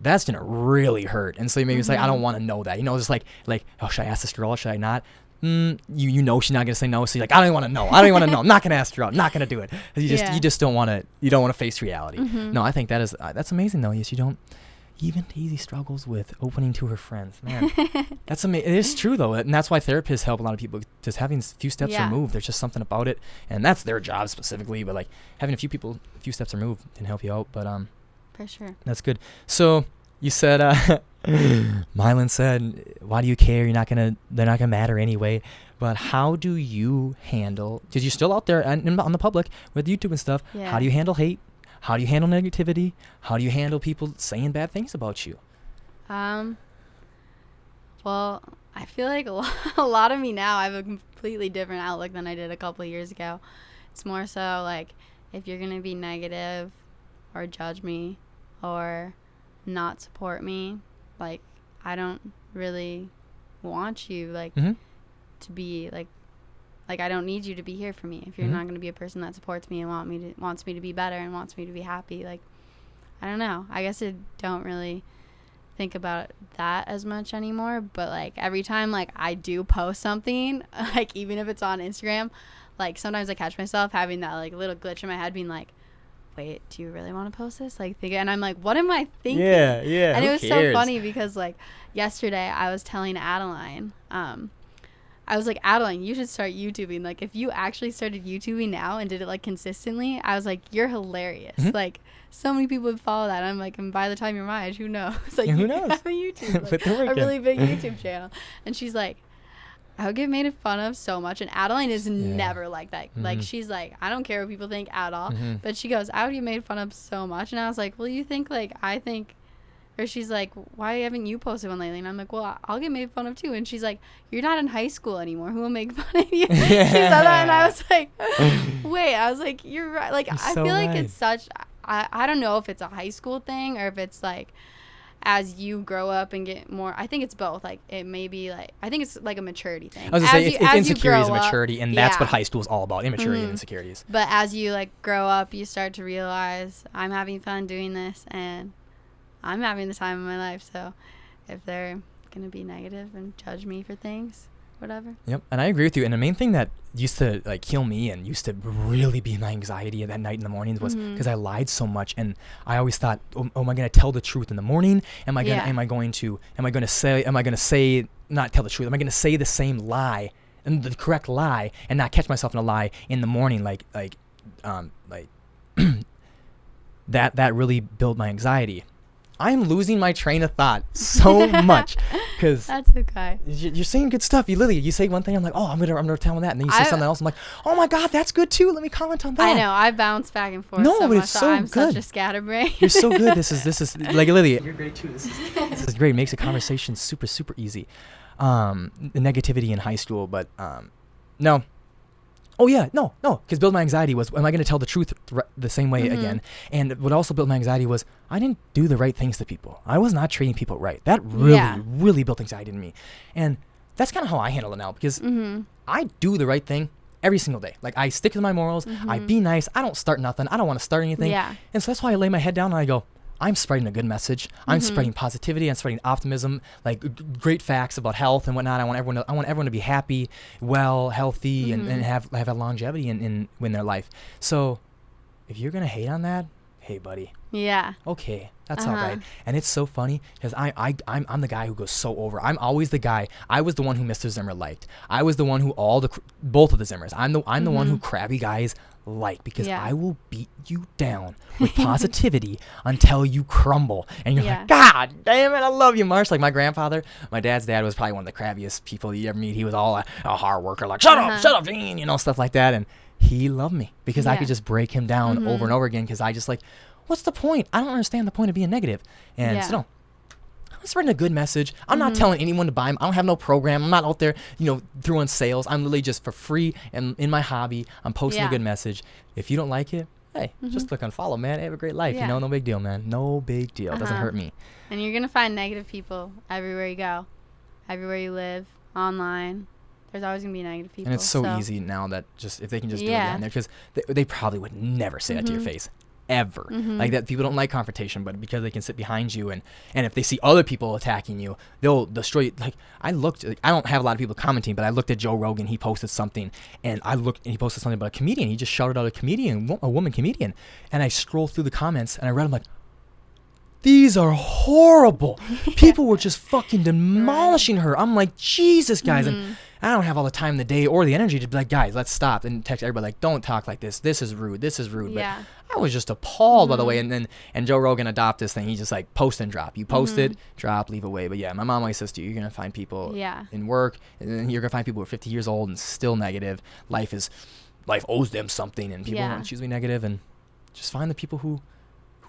that's gonna really hurt, and so maybe it's like, I don't want to know that, just like oh, should I ask this girl? Should I not? You she's not gonna say no, so you're like, I don't even want to know. I'm not gonna ask her out. Not gonna do it. You just don't want to. You don't want to face reality. No, I think that's amazing though. Yes, you don't. Even Daisy struggles with opening to her friends. Man, that's amazing. It is true though, and that's why therapists help a lot of people. Just having a few steps removed, there's just something about it, and that's their job specifically. But like having a few steps removed can help you out. But for sure, that's good. So you said, Mylan said, "Why do you care? They're not gonna matter anyway." But how do you handle? Because you're still out there and on the public with YouTube and stuff. Yeah. How do you handle hate? How do you handle negativity? How do you handle people saying bad things about you? Well, I feel like a lot of me now, I have a completely different outlook than I did a couple of years ago. It's more so like, if you're going to be negative or judge me or not support me, like, I don't really want you, like, to be, like, I don't need you to be here for me. If you're not going to be a person that supports me and wants me to be better and wants me to be happy, like, I don't know. I guess I don't really think about that as much anymore. But, like, every time, like, I do post something, like, even if it's on Instagram, like, sometimes I catch myself having that, like, little glitch in my head being like, wait, do you really want to post this? Like, and I'm like, what am I thinking? Yeah. And it was so funny because, like, yesterday I was telling Adeline, I was like, Adeline, you should start YouTubing. Like, if you actually started YouTubing now and did it, like, consistently, I was like, you're hilarious. Like, so many people would follow that. I'm like, and by the time you're my age, who knows? Like, who you knows? have a YouTube, like, a really big YouTube channel. And she's like, I would get made fun of so much. And Adeline is never like that. Like, she's like, I don't care what people think at all. But she goes, I would get made fun of so much. And I was like, well, you think, like, I think... Or she's like, why haven't you posted one lately? And I'm like, well, I'll get made fun of too. And she's like, you're not in high school anymore. Who will make fun of you? She said that, and I was like, wait. I was like, you're right. Like, I feel like it's such... I don't know if it's a high school thing or if it's like as you grow up and get more. I think it's both. Like, it may be like, I think it's like a maturity thing. I was gonna say, it's insecurities and maturity, and that's what high school is all about, immaturity and insecurities. But as you, like, grow up, you start to realize, I'm having fun doing this, and I'm having the time of my life. So if they're going to be negative and judge me for things, whatever. Yep. And I agree with you. And the main thing that used to, like, kill me and used to really be my anxiety that night in the mornings was because I lied so much. And I always thought, oh, am I going to tell the truth in the morning? Am I going to say, not tell the truth? Am I going to say the same lie and the correct lie and not catch myself in a lie in the morning? that really built my anxiety. I'm losing my train of thought so much because that's okay. You're saying good stuff. You say one thing, I'm like, oh, I'm gonna tell them that, and then you say something else, I'm like, oh my god, that's good too. Let me comment on that. I know. I bounce back and forth. No, so but much, it's so I'm good. Such a scatterbrain. You're so good. This is like, Lily, you're great too. This is great. It makes a conversation super easy. The negativity in high school, but no. Oh, yeah, no, because build my anxiety was, am I going to tell the truth the same way again? And what also built my anxiety was, I didn't do the right things to people. I was not treating people right. That really built anxiety in me. And that's kind of how I handle it now, because I do the right thing every single day. Like, I stick to my morals. I be nice. I don't start nothing. I don't want to start anything. Yeah. And so that's why I lay my head down and I go, I'm spreading a good message. I'm spreading positivity. I'm spreading optimism, like great facts about health and whatnot. I want everyone to be happy, well, healthy, and have a longevity in their life. So if you're gonna hate on that, hey, buddy. Yeah. Okay, that's all right. And it's so funny because I'm the guy who goes so over. I'm always the guy. I was the one who Mr. Zimmer liked. I was the one who both of the Zimmers. I'm the one who crabby guys like, because Yeah. I will beat you down with positivity until you crumble. And you're like, God damn it, I love you, Marsh. Like my grandfather, my dad's dad was probably one of the crabbiest people you ever meet. He was all a hard worker, like, shut up, Gene, you know, stuff like that. And he loved me because I could just break him down over and over again, because I just like, what's the point? I don't understand the point of being negative. And so no, I'm spreading a good message. I'm not telling anyone to buy them. I don't have no program. I'm not out there, you know, throwing sales. I'm literally just for free and in my hobby. I'm posting a good message. If you don't like it, hey, just click on follow, man. Have a great life. You know, no big deal, man. No big deal. It doesn't hurt me. And you're going to find negative people everywhere you go, everywhere you live, online. There's always going to be negative people. And it's so easy now that just, if they can just do it down there, because they probably would never say that to your face. Ever. Like that, people don't like confrontation, but because they can sit behind you, and if they see other people attacking you, they'll destroy you. Like I don't have a lot of people commenting, but I looked at Joe Rogan. He posted something, and he posted something about a comedian. He just shouted out a woman comedian, and I scrolled through the comments and I read them, like, these are horrible. People were just fucking demolishing her. I'm like, Jesus, guys. And I don't have all the time in the day or the energy to be like, guys, let's stop, and text everybody like, don't talk like this. This is rude. This is rude. But I was just appalled by the way. And Joe Rogan adopt this thing. He just like post and drop. You post it, drop, leave away. But yeah, my mom always says to you, you're gonna find people in work, and then you're gonna find people who are 50 years old and still negative. Life owes them something, and people want to choose to be negative. And just find the people who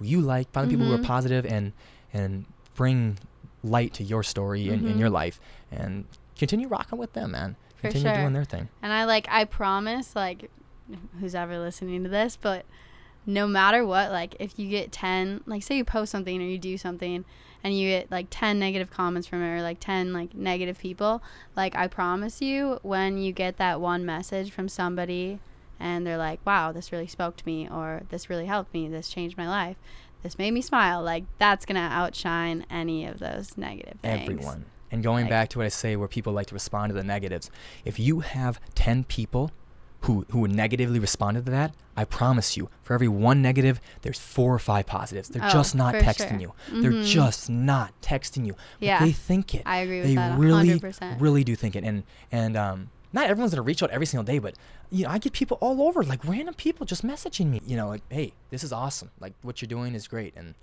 you like. Find the people who are positive and bring light to your story in your life, and continue rocking with them, man. Continue doing their thing. And I promise, like, who's ever listening to this, but no matter what, like, if you get 10, like, say you post something or you do something and you get like 10 negative comments from it, or like 10 like negative people, like, I promise you, when you get that one message from somebody and they're like, wow, this really spoke to me, or this really helped me, this changed my life, this made me smile, like, that's gonna outshine any of those negative things. Everyone. And going back to what I say, where people like to respond to the negatives, if you have 10 people who negatively responded to that, I promise you, for every one negative, there's 4 or 5 positives. They're just not texting you. They're just not texting you. But they think it. I agree with that. They 100%. really do think it. And not everyone's gonna reach out every single day, but you know, I get people all over, like random people just messaging me. You know, like, hey, this is awesome. Like, what you're doing is great. And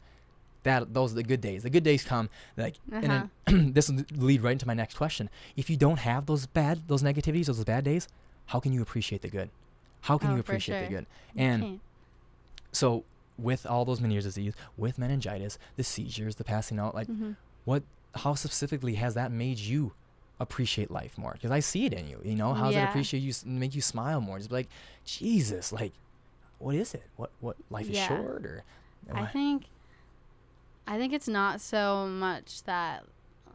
those are the good days. The good days come, like, and then this will lead right into my next question. If you don't have those negativities, those bad days, how can you appreciate the good? How can you appreciate the good? And so with all those Meniere's disease, with meningitis, the seizures, the passing out, like, how specifically has that made you appreciate life more? Because I see it in you. You know, how does it appreciate you, make you smile more? Just be like, Jesus, like, what is it? What life is short, or I think it's not so much that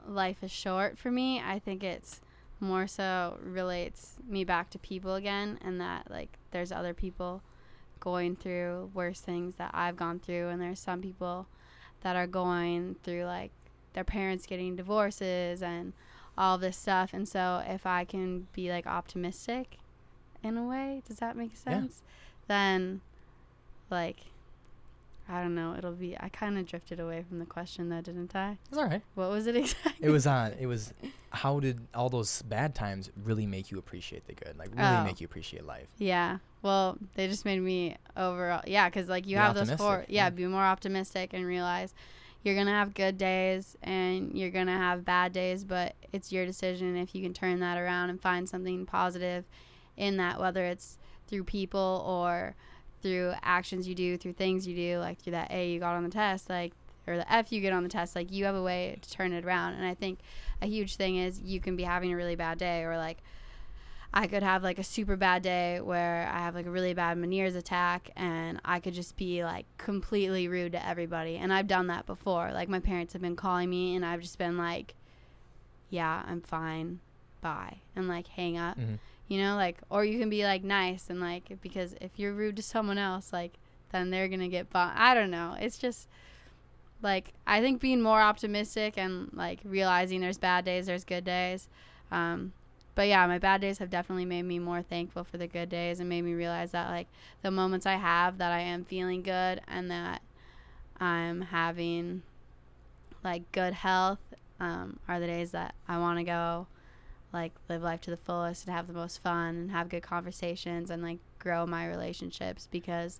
life is short for me. I think it's more so relates me back to people again, and that, like, there's other people going through worse things that I've gone through, and there's some people that are going through, like, their parents getting divorces and all this stuff. And so if I can be, like, optimistic in a way, does that make sense? Then, like, I don't know, I kind of drifted away from the question though, didn't I? It's all right. What was it exactly? It was how did all those bad times really make you appreciate the good? Like, really make you appreciate life? Yeah. Well, they just made me overall, because, like, you have those 4, be more optimistic and realize you're going to have good days and you're going to have bad days, but it's your decision if you can turn that around and find something positive in that, whether it's through people or through actions you do, through things you do, like through that A you got on the test, like, or the F you get on the test, like, you have a way to turn it around. And I think a huge thing is you can be having a really bad day, or, like, I could have, like, a super bad day where I have, like, a really bad Meniere's attack, and I could just be, like, completely rude to everybody. And I've done that before. Like, my parents have been calling me, and I've just been like, yeah, I'm fine, bye, and, like, hang up. You know, like, or you can be, like, nice, and, like, because if you're rude to someone else, like, then they're gonna get I don't know. It's just, like, I think being more optimistic and, like, realizing there's bad days, there's good days. But yeah, my bad days have definitely made me more thankful for the good days, and made me realize that, like, the moments I have that I am feeling good and that I'm having, like, good health are the days that I want to go, like, live life to the fullest and have the most fun and have good conversations and, like, grow my relationships, because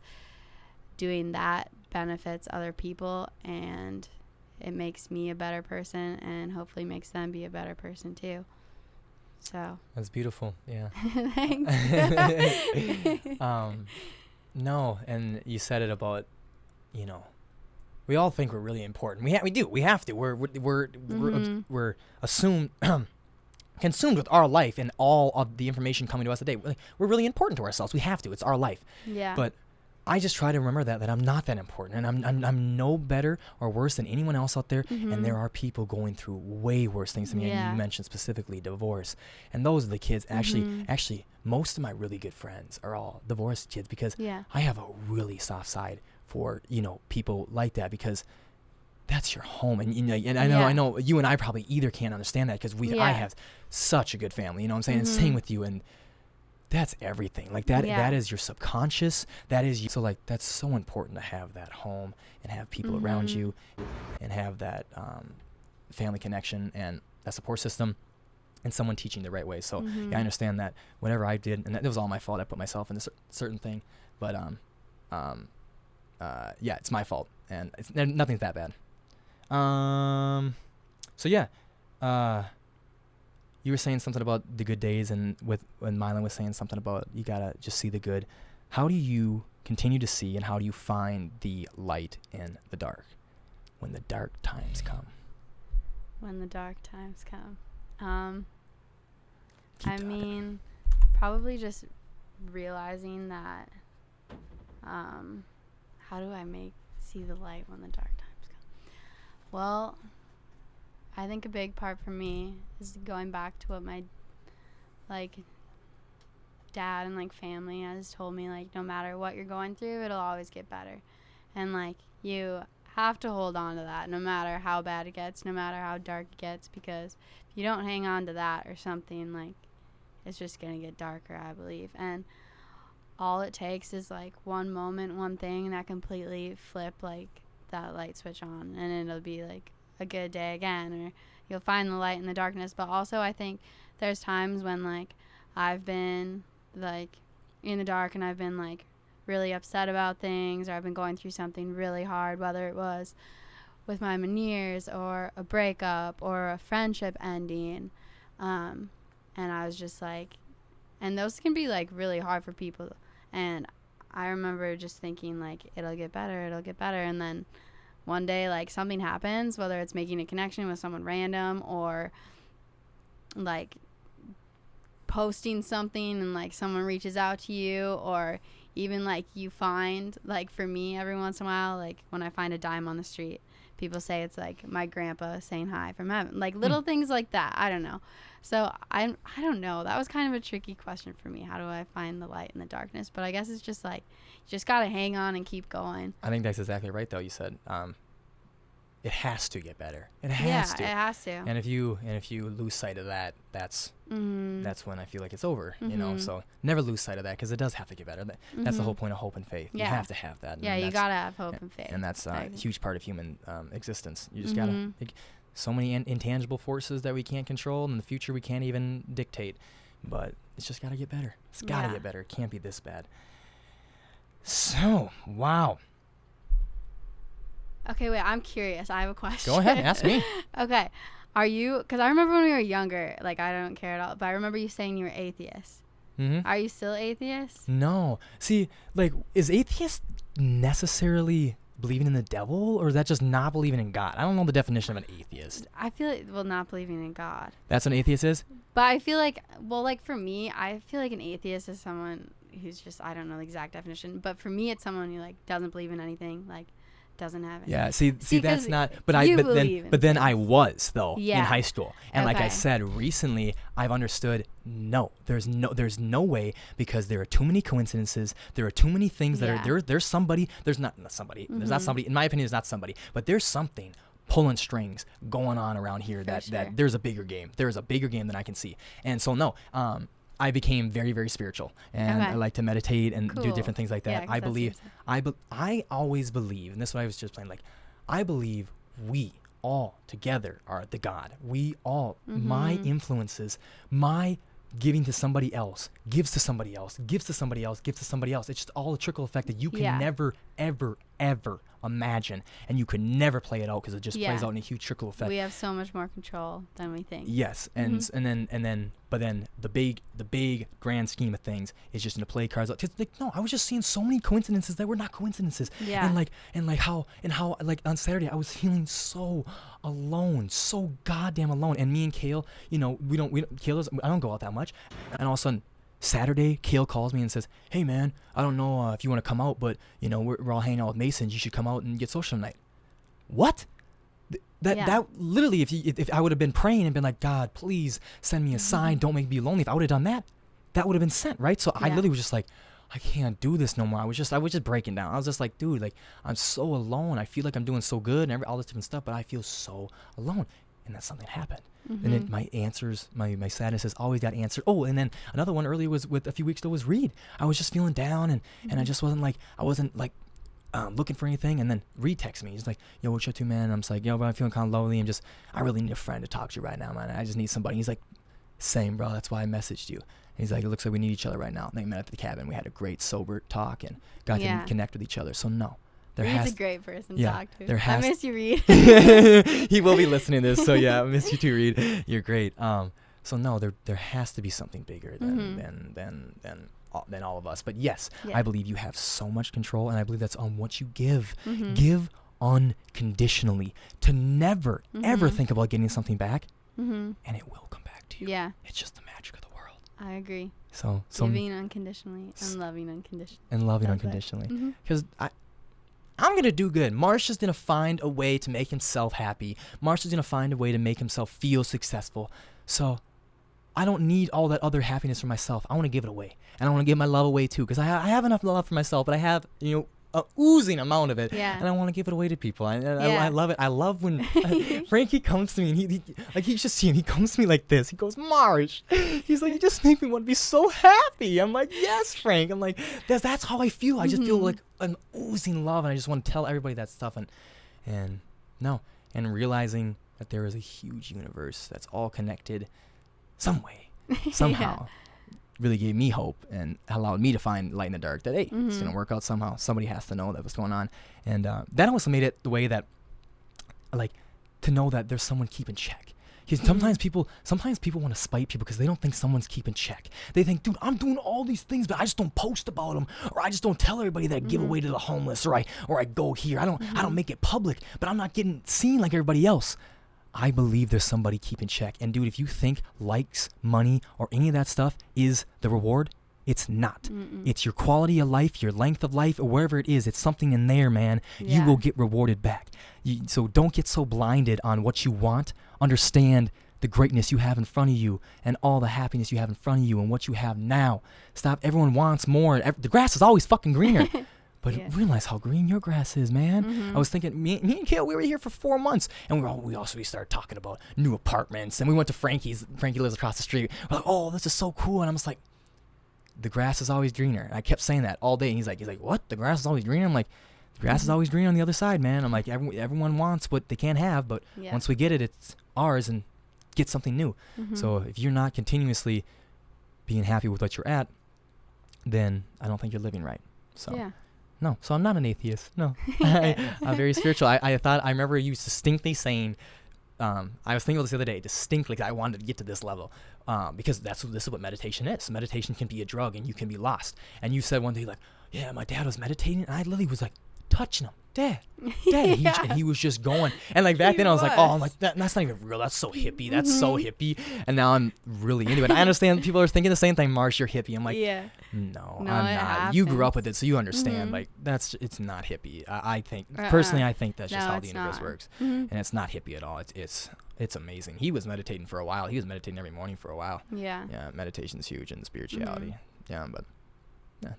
doing that benefits other people, and it makes me a better person, and hopefully makes them be a better person too. So That's beautiful. Yeah. thanks. No, and you said it about, you know, we all think we're really important. We do. We have to. We're assumed consumed with our life and all of the information coming to us today. We're really important to ourselves. We have to. It's our life. Yeah. But I just try to remember that I'm not that important, and I'm no better or worse than anyone else out there. Mm-hmm. And there are people going through way worse things than me. Yeah. And you mentioned specifically divorce, and those are the kids. Actually, most of my really good friends are all divorced kids, because I have a really soft side for, you know, people like that, because that's your home. And, you know, and I know you and I probably either can't understand that, because I have such a good family. You know what I'm saying? And same with you. And that's everything. Like that. That is your subconscious. That is you. So like that's so important to have that home and have people around you, and have that family connection and that support system, and someone teaching the right way. So I understand that whatever I did, and that was all my fault. I put myself in a certain thing, but it's my fault, and nothing's that bad. So you were saying something about the good days, and when Mylan was saying something about you gotta just see the good. How do you continue to see, and how do you find the light in the dark when the dark times come? When the dark times come, Keep probably just realizing that. How do I see the light when the dark times come? Well, I think a big part for me is going back to what my dad and family has told me, no matter what you're going through, it'll always get better. And you have to hold on to that no matter how bad it gets, no matter how dark it gets, because if you don't hang on to that or something, it's just going to get darker, I believe. And all it takes is one moment, one thing that completely flip that light switch on, and it'll be a good day again, or you'll find the light in the darkness. But also I think there's times when I've been in the dark, and I've been really upset about things, or I've been going through something really hard, whether it was with my menieres or a breakup or a friendship ending, and I was just and those can be really hard for people, and I remember just thinking it'll get better, and then one day something happens, whether it's making a connection with someone random, or posting something and someone reaches out to you, or even you find for me, every once in a while, when I find a dime on the street, people say it's my grandpa saying hi from heaven, little things like that. I don't know. So I don't know. That was kind of a tricky question for me. How do I find the light in the darkness? But I guess it's just you just got to hang on and keep going. I think that's exactly right, though. You said it has to get better. It has to. Yeah, it has to. And if you lose sight of that, that's when I feel like it's over. You know, so never lose sight of that, because it does have to get better. That's the whole point of hope and faith. Yeah. You have to have that. Yeah, you gotta have hope and faith. And that's a huge part of human existence. You just gotta. So many intangible forces that we can't control, and in the future we can't even dictate. But it's just gotta get better. It's gotta get better. It can't be this bad. So, wow. Okay, wait, I'm curious. I have a question. Go ahead, ask me. Okay. Are you, because I remember when we were younger, I don't care at all, but I remember you saying you were atheist. Mm-hmm. Are you still atheist? No. See, is atheist necessarily believing in the devil, or is that just not believing in God? I don't know the definition of an atheist. I feel not believing in God. That's what an atheist is? But I feel for me, I feel an atheist is someone who's just, I don't know the exact definition, but for me, it's someone who doesn't believe in anything, doesn't have it. Yeah, see that's not, but then I was though in high school. And like I said recently, I've understood there's no way, because there are too many coincidences. There are too many things that are there's somebody, there's not somebody, there's not somebody, in my opinion, there's not somebody, but there's something pulling strings going on around here that there's a bigger game. There's a bigger game than I can see. And so I became very, very spiritual, and I like to meditate and do different things like that. Yeah, I always believe, and this is what I was just playing, I believe we all together are the God. We all, my influences, my giving to somebody else, gives to somebody else, gives to somebody else, gives to somebody else. It's just all a trickle effect that you can never, ever, ever imagine, and you could never play it out because it just plays out in a huge trickle effect. We have so much more control than we think. Yes, and then the big grand scheme of things is just to play cards out. Cause no, I was just seeing so many coincidences that were not coincidences. Yeah. And how on Saturday I was feeling so alone, so goddamn alone. And me and Kale, we don't I don't go out that much. And all of a sudden, Saturday, Kale calls me and says, "Hey man, I don't know if you want to come out, but we're all hanging out with Masons. You should come out and get social tonight." What? That literally, if I would have been praying and been like, "God, please send me a sign. Don't make me lonely." If I would have done that, that would have been sent, right? So I literally was just like, I can't do this no more. I was just breaking down. I was just like, dude, like I'm so alone. I feel like I'm doing so good and all this different stuff, but I feel so alone. And then something happened. And then my answers, my sadness has always got answered. Oh, and then another one earlier was a few weeks ago was Reed. I was just feeling down and I just wasn't like looking for anything. And then Reed texts me. He's like, "Yo, what you up to, man?" And I'm just like, "Yo, bro, I'm feeling kind of lonely. I really need a friend to talk to right now, man. I just need somebody." He's like, "Same, bro. That's why I messaged you." And he's like, "It looks like we need each other right now." And they met at the cabin. We had a great sober talk and got to connect with each other. So no. Reed's a great person to talk to. I miss you, Reed. He will be listening to this, so yeah, I miss you too, Reed. You're great. So no, there has to be something bigger than all of us. But yes, I believe you have so much control, and I believe that's on what you give. Give unconditionally. To never ever think about getting something back, and it will come back to you. Yeah, it's just the magic of the world. I agree. So giving unconditionally and loving unconditionally. And loving unconditionally, because I'm going to do good. Marshal's going to find a way to make himself happy. Marshal's going to find a way to make himself feel successful. So I don't need all that other happiness for myself. I want to give it away. And I want to give my love away too, because I have enough love for myself, but I have, a oozing amount of it. Yeah. And I want to give it away to people. I love it. I love when Frankie comes to me and he just he comes to me like this. He goes, "Marsh," he's like, "You just make me want to be so happy." I'm like, "Yes, Frank." I'm like, that's how I feel. I just feel like an oozing love, and I just want to tell everybody that stuff. And realizing that there is a huge universe that's all connected some way, somehow. Really gave me hope and allowed me to find light in the dark, that hey, it's gonna work out somehow. Somebody has to know that what's going on, and that also made it the way that, like, to know that there's someone keeping check. Because sometimes people want to spite people because they don't think someone's keeping check. They think, dude, I'm doing all these things, but I just don't post about them, or I just don't tell everybody that I give away to the homeless, or I go here. I don't make it public, but I'm not getting seen like everybody else. I believe there's somebody keeping check. And dude, if you think likes, money, or any of that stuff is the reward, it's not. It's your quality of life, your length of life, or wherever it is. It's something in there, man. You will get rewarded back. So don't get so blinded on what you want. Understand the greatness you have in front of you and all the happiness you have in front of you and what you have now. Stop. Everyone wants more. The grass is always fucking greener. But realize how green your grass is, man. I was thinking, me and Kale, we were here for 4 months, and we started talking about new apartments, and we went to Frankie's. Frankie lives across the street. We're like, "Oh, this is so cool," and I'm just like, the grass is always greener. And I kept saying that all day, and he's like, "What? The grass is always greener?" I'm like, the grass is always greener on the other side, man. I'm like, everyone wants what they can't have, but once we get it, it's ours, and get something new. So if you're not continuously being happy with what you're at, then I don't think you're living right. So. Yeah. No, so I'm not an atheist. No, I'm very spiritual. I remember you distinctly saying, I was thinking about this the other day, distinctly, 'cause I wanted to get to this level, because this is what meditation is. Meditation can be a drug, and you can be lost. And you said one day, like, "Yeah, my dad was meditating," and I literally was like touching him, Dad. And he was just going. And like back then I was like, "Oh, I'm like that's not even real. That's so hippie. That's so hippie." And now I'm really into it. I understand people are thinking the same thing. Marsh, you're hippie. I'm like, no, I'm not. Happens. You grew up with it, so you understand. Like it's not hippie. I think personally, I think that's just how the universe works, and it's not hippie at all. It's amazing. He was meditating for a while. He was meditating every morning for a while. Yeah, meditation's huge in spirituality. Yeah, but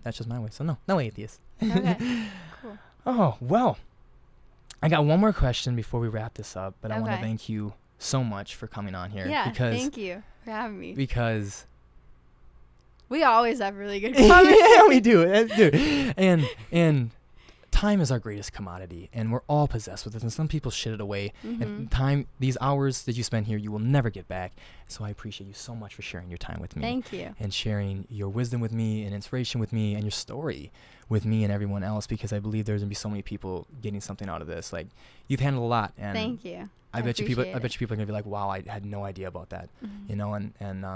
that's just my way. So no atheist. Okay, cool. Oh, well, I got one more question before we wrap this up, but I want to thank you so much for coming on here. Yeah, thank you for having me. Because we always have really good comments. Yeah, we do. And time is our greatest commodity, and we're all possessed with it, and some people shit it away. And time, these hours that you spend here, you will never get back. So I appreciate you so much for sharing your time with me. Thank you. And sharing your wisdom with me and inspiration with me and your story with me and everyone else, because I believe there's going to be so many people getting something out of this. Like, you've handled a lot. And Thank you. I bet you people are going to be like, wow, I had no idea about that. You know, and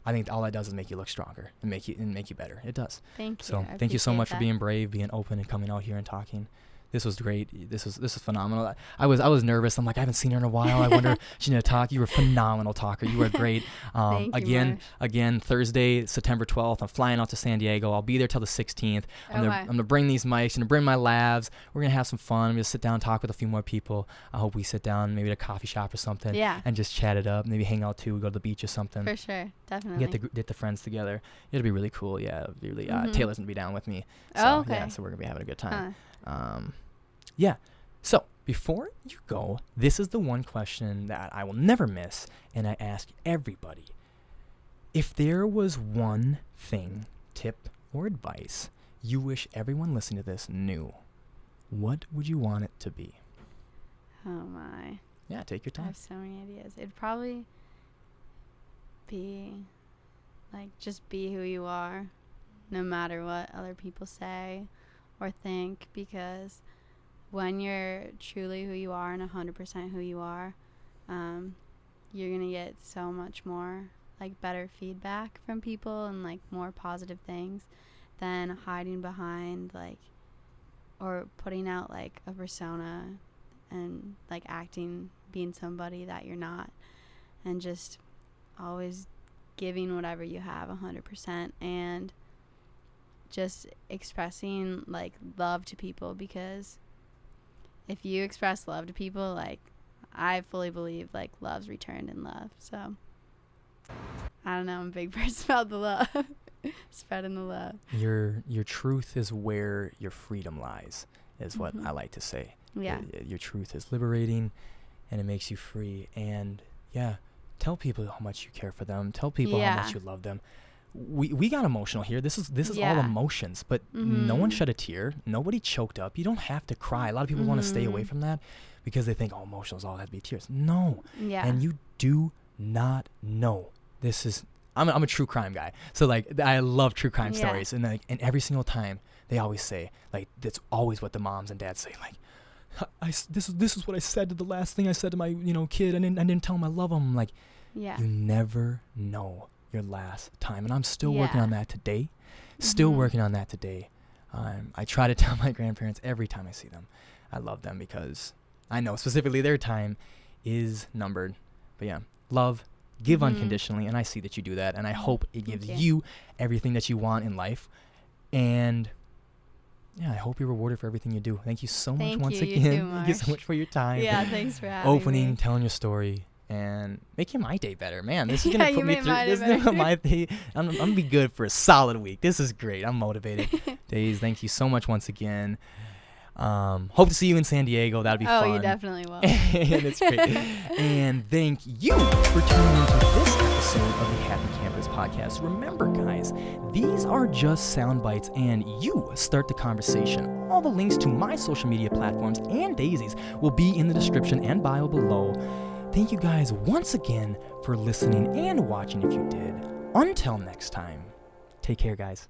I think all that does is make you look stronger and make you better. It does. Thank you. So thank you so much for being brave, being open, and coming out here and talking. This was great. This is phenomenal. I was nervous. I'm like, I haven't seen her in a while. I wonder if she's gonna talk. You were a phenomenal talker. You were great. Thank you, Again, Thursday, September 12th. I'm flying out to San Diego. I'll be there till the 16th. I'm gonna bring these mics. I'm gonna bring my labs. We're gonna have some fun. I'm gonna sit down and talk with a few more people. I hope we sit down maybe at a coffee shop or something. Yeah. And just chat it up. Maybe hang out too. Go to the beach or something. For sure, definitely. Get the friends together. It'll be really cool. Yeah, really. Taylor's gonna be down with me. So, oh, okay. Yeah, so we're gonna be having a good time. Yeah. So before you go, this is the one question that I will never miss, and I ask everybody. If there was one thing, tip, or advice you wish everyone listening to this knew, what would you want it to be? Oh my. Yeah, take your I time. have so many ideas. It'd probably be like, just be who you are, no matter what other people say or think, because when you're truly who you are and 100% who you are, you're going to get so much more, like, better feedback from people and, like, more positive things than hiding behind, like, or putting out, like, a persona and, like, being somebody that you're not, and just always giving whatever you have 100% and just expressing, like, love to people, because if you express love to people, like, I fully believe, like, love's returned in love. So I don't know, I'm a big person about the love. Spreading the love. Your truth is where your freedom lies, is what I like to say. Yeah. Your truth is liberating, and it makes you free. And yeah, tell people how much you care for them. Tell people how much you love them. We got emotional here. This is all emotions, but no one shed a tear. Nobody choked up. You don't have to cry. A lot of people want to stay away from that because they think, oh, emotions all have to be tears. No. Yeah. And you do not know. I'm a true crime guy. So, like, I love true crime stories. And, like, and every single time they always say, like, that's always what the moms and dads say, like, this is what I said to the last thing I said to my, kid. I didn't tell him I love him. Like, you never know your last time. And I'm still working on that today. Still working on that today. I try to tell my grandparents every time I see them, I love them, because I know specifically their time is numbered. But yeah, love, give unconditionally, and I see that you do that, and I hope it gives you everything that you want in life. And yeah, I hope you're rewarded for everything you do. Thank you so much once again. You too, Thank you so much for your time. Yeah, thanks for having me. Telling your story, and making my day better. Man, this is gonna put me through. This is my day. I'm gonna be good for a solid week. This is great. I'm motivated. Days, thank you so much once again. Hope to see you in San Diego. That'd be fun. Oh, you definitely will. And it's great. And thank you for tuning into this episode of the Happy Campus Podcast. Remember, guys, these are just sound bites, and you start the conversation. All the links to my social media platforms and Daisy's will be in the description and bio below. Thank you guys once again for listening and watching if you did. Until next time, take care, guys.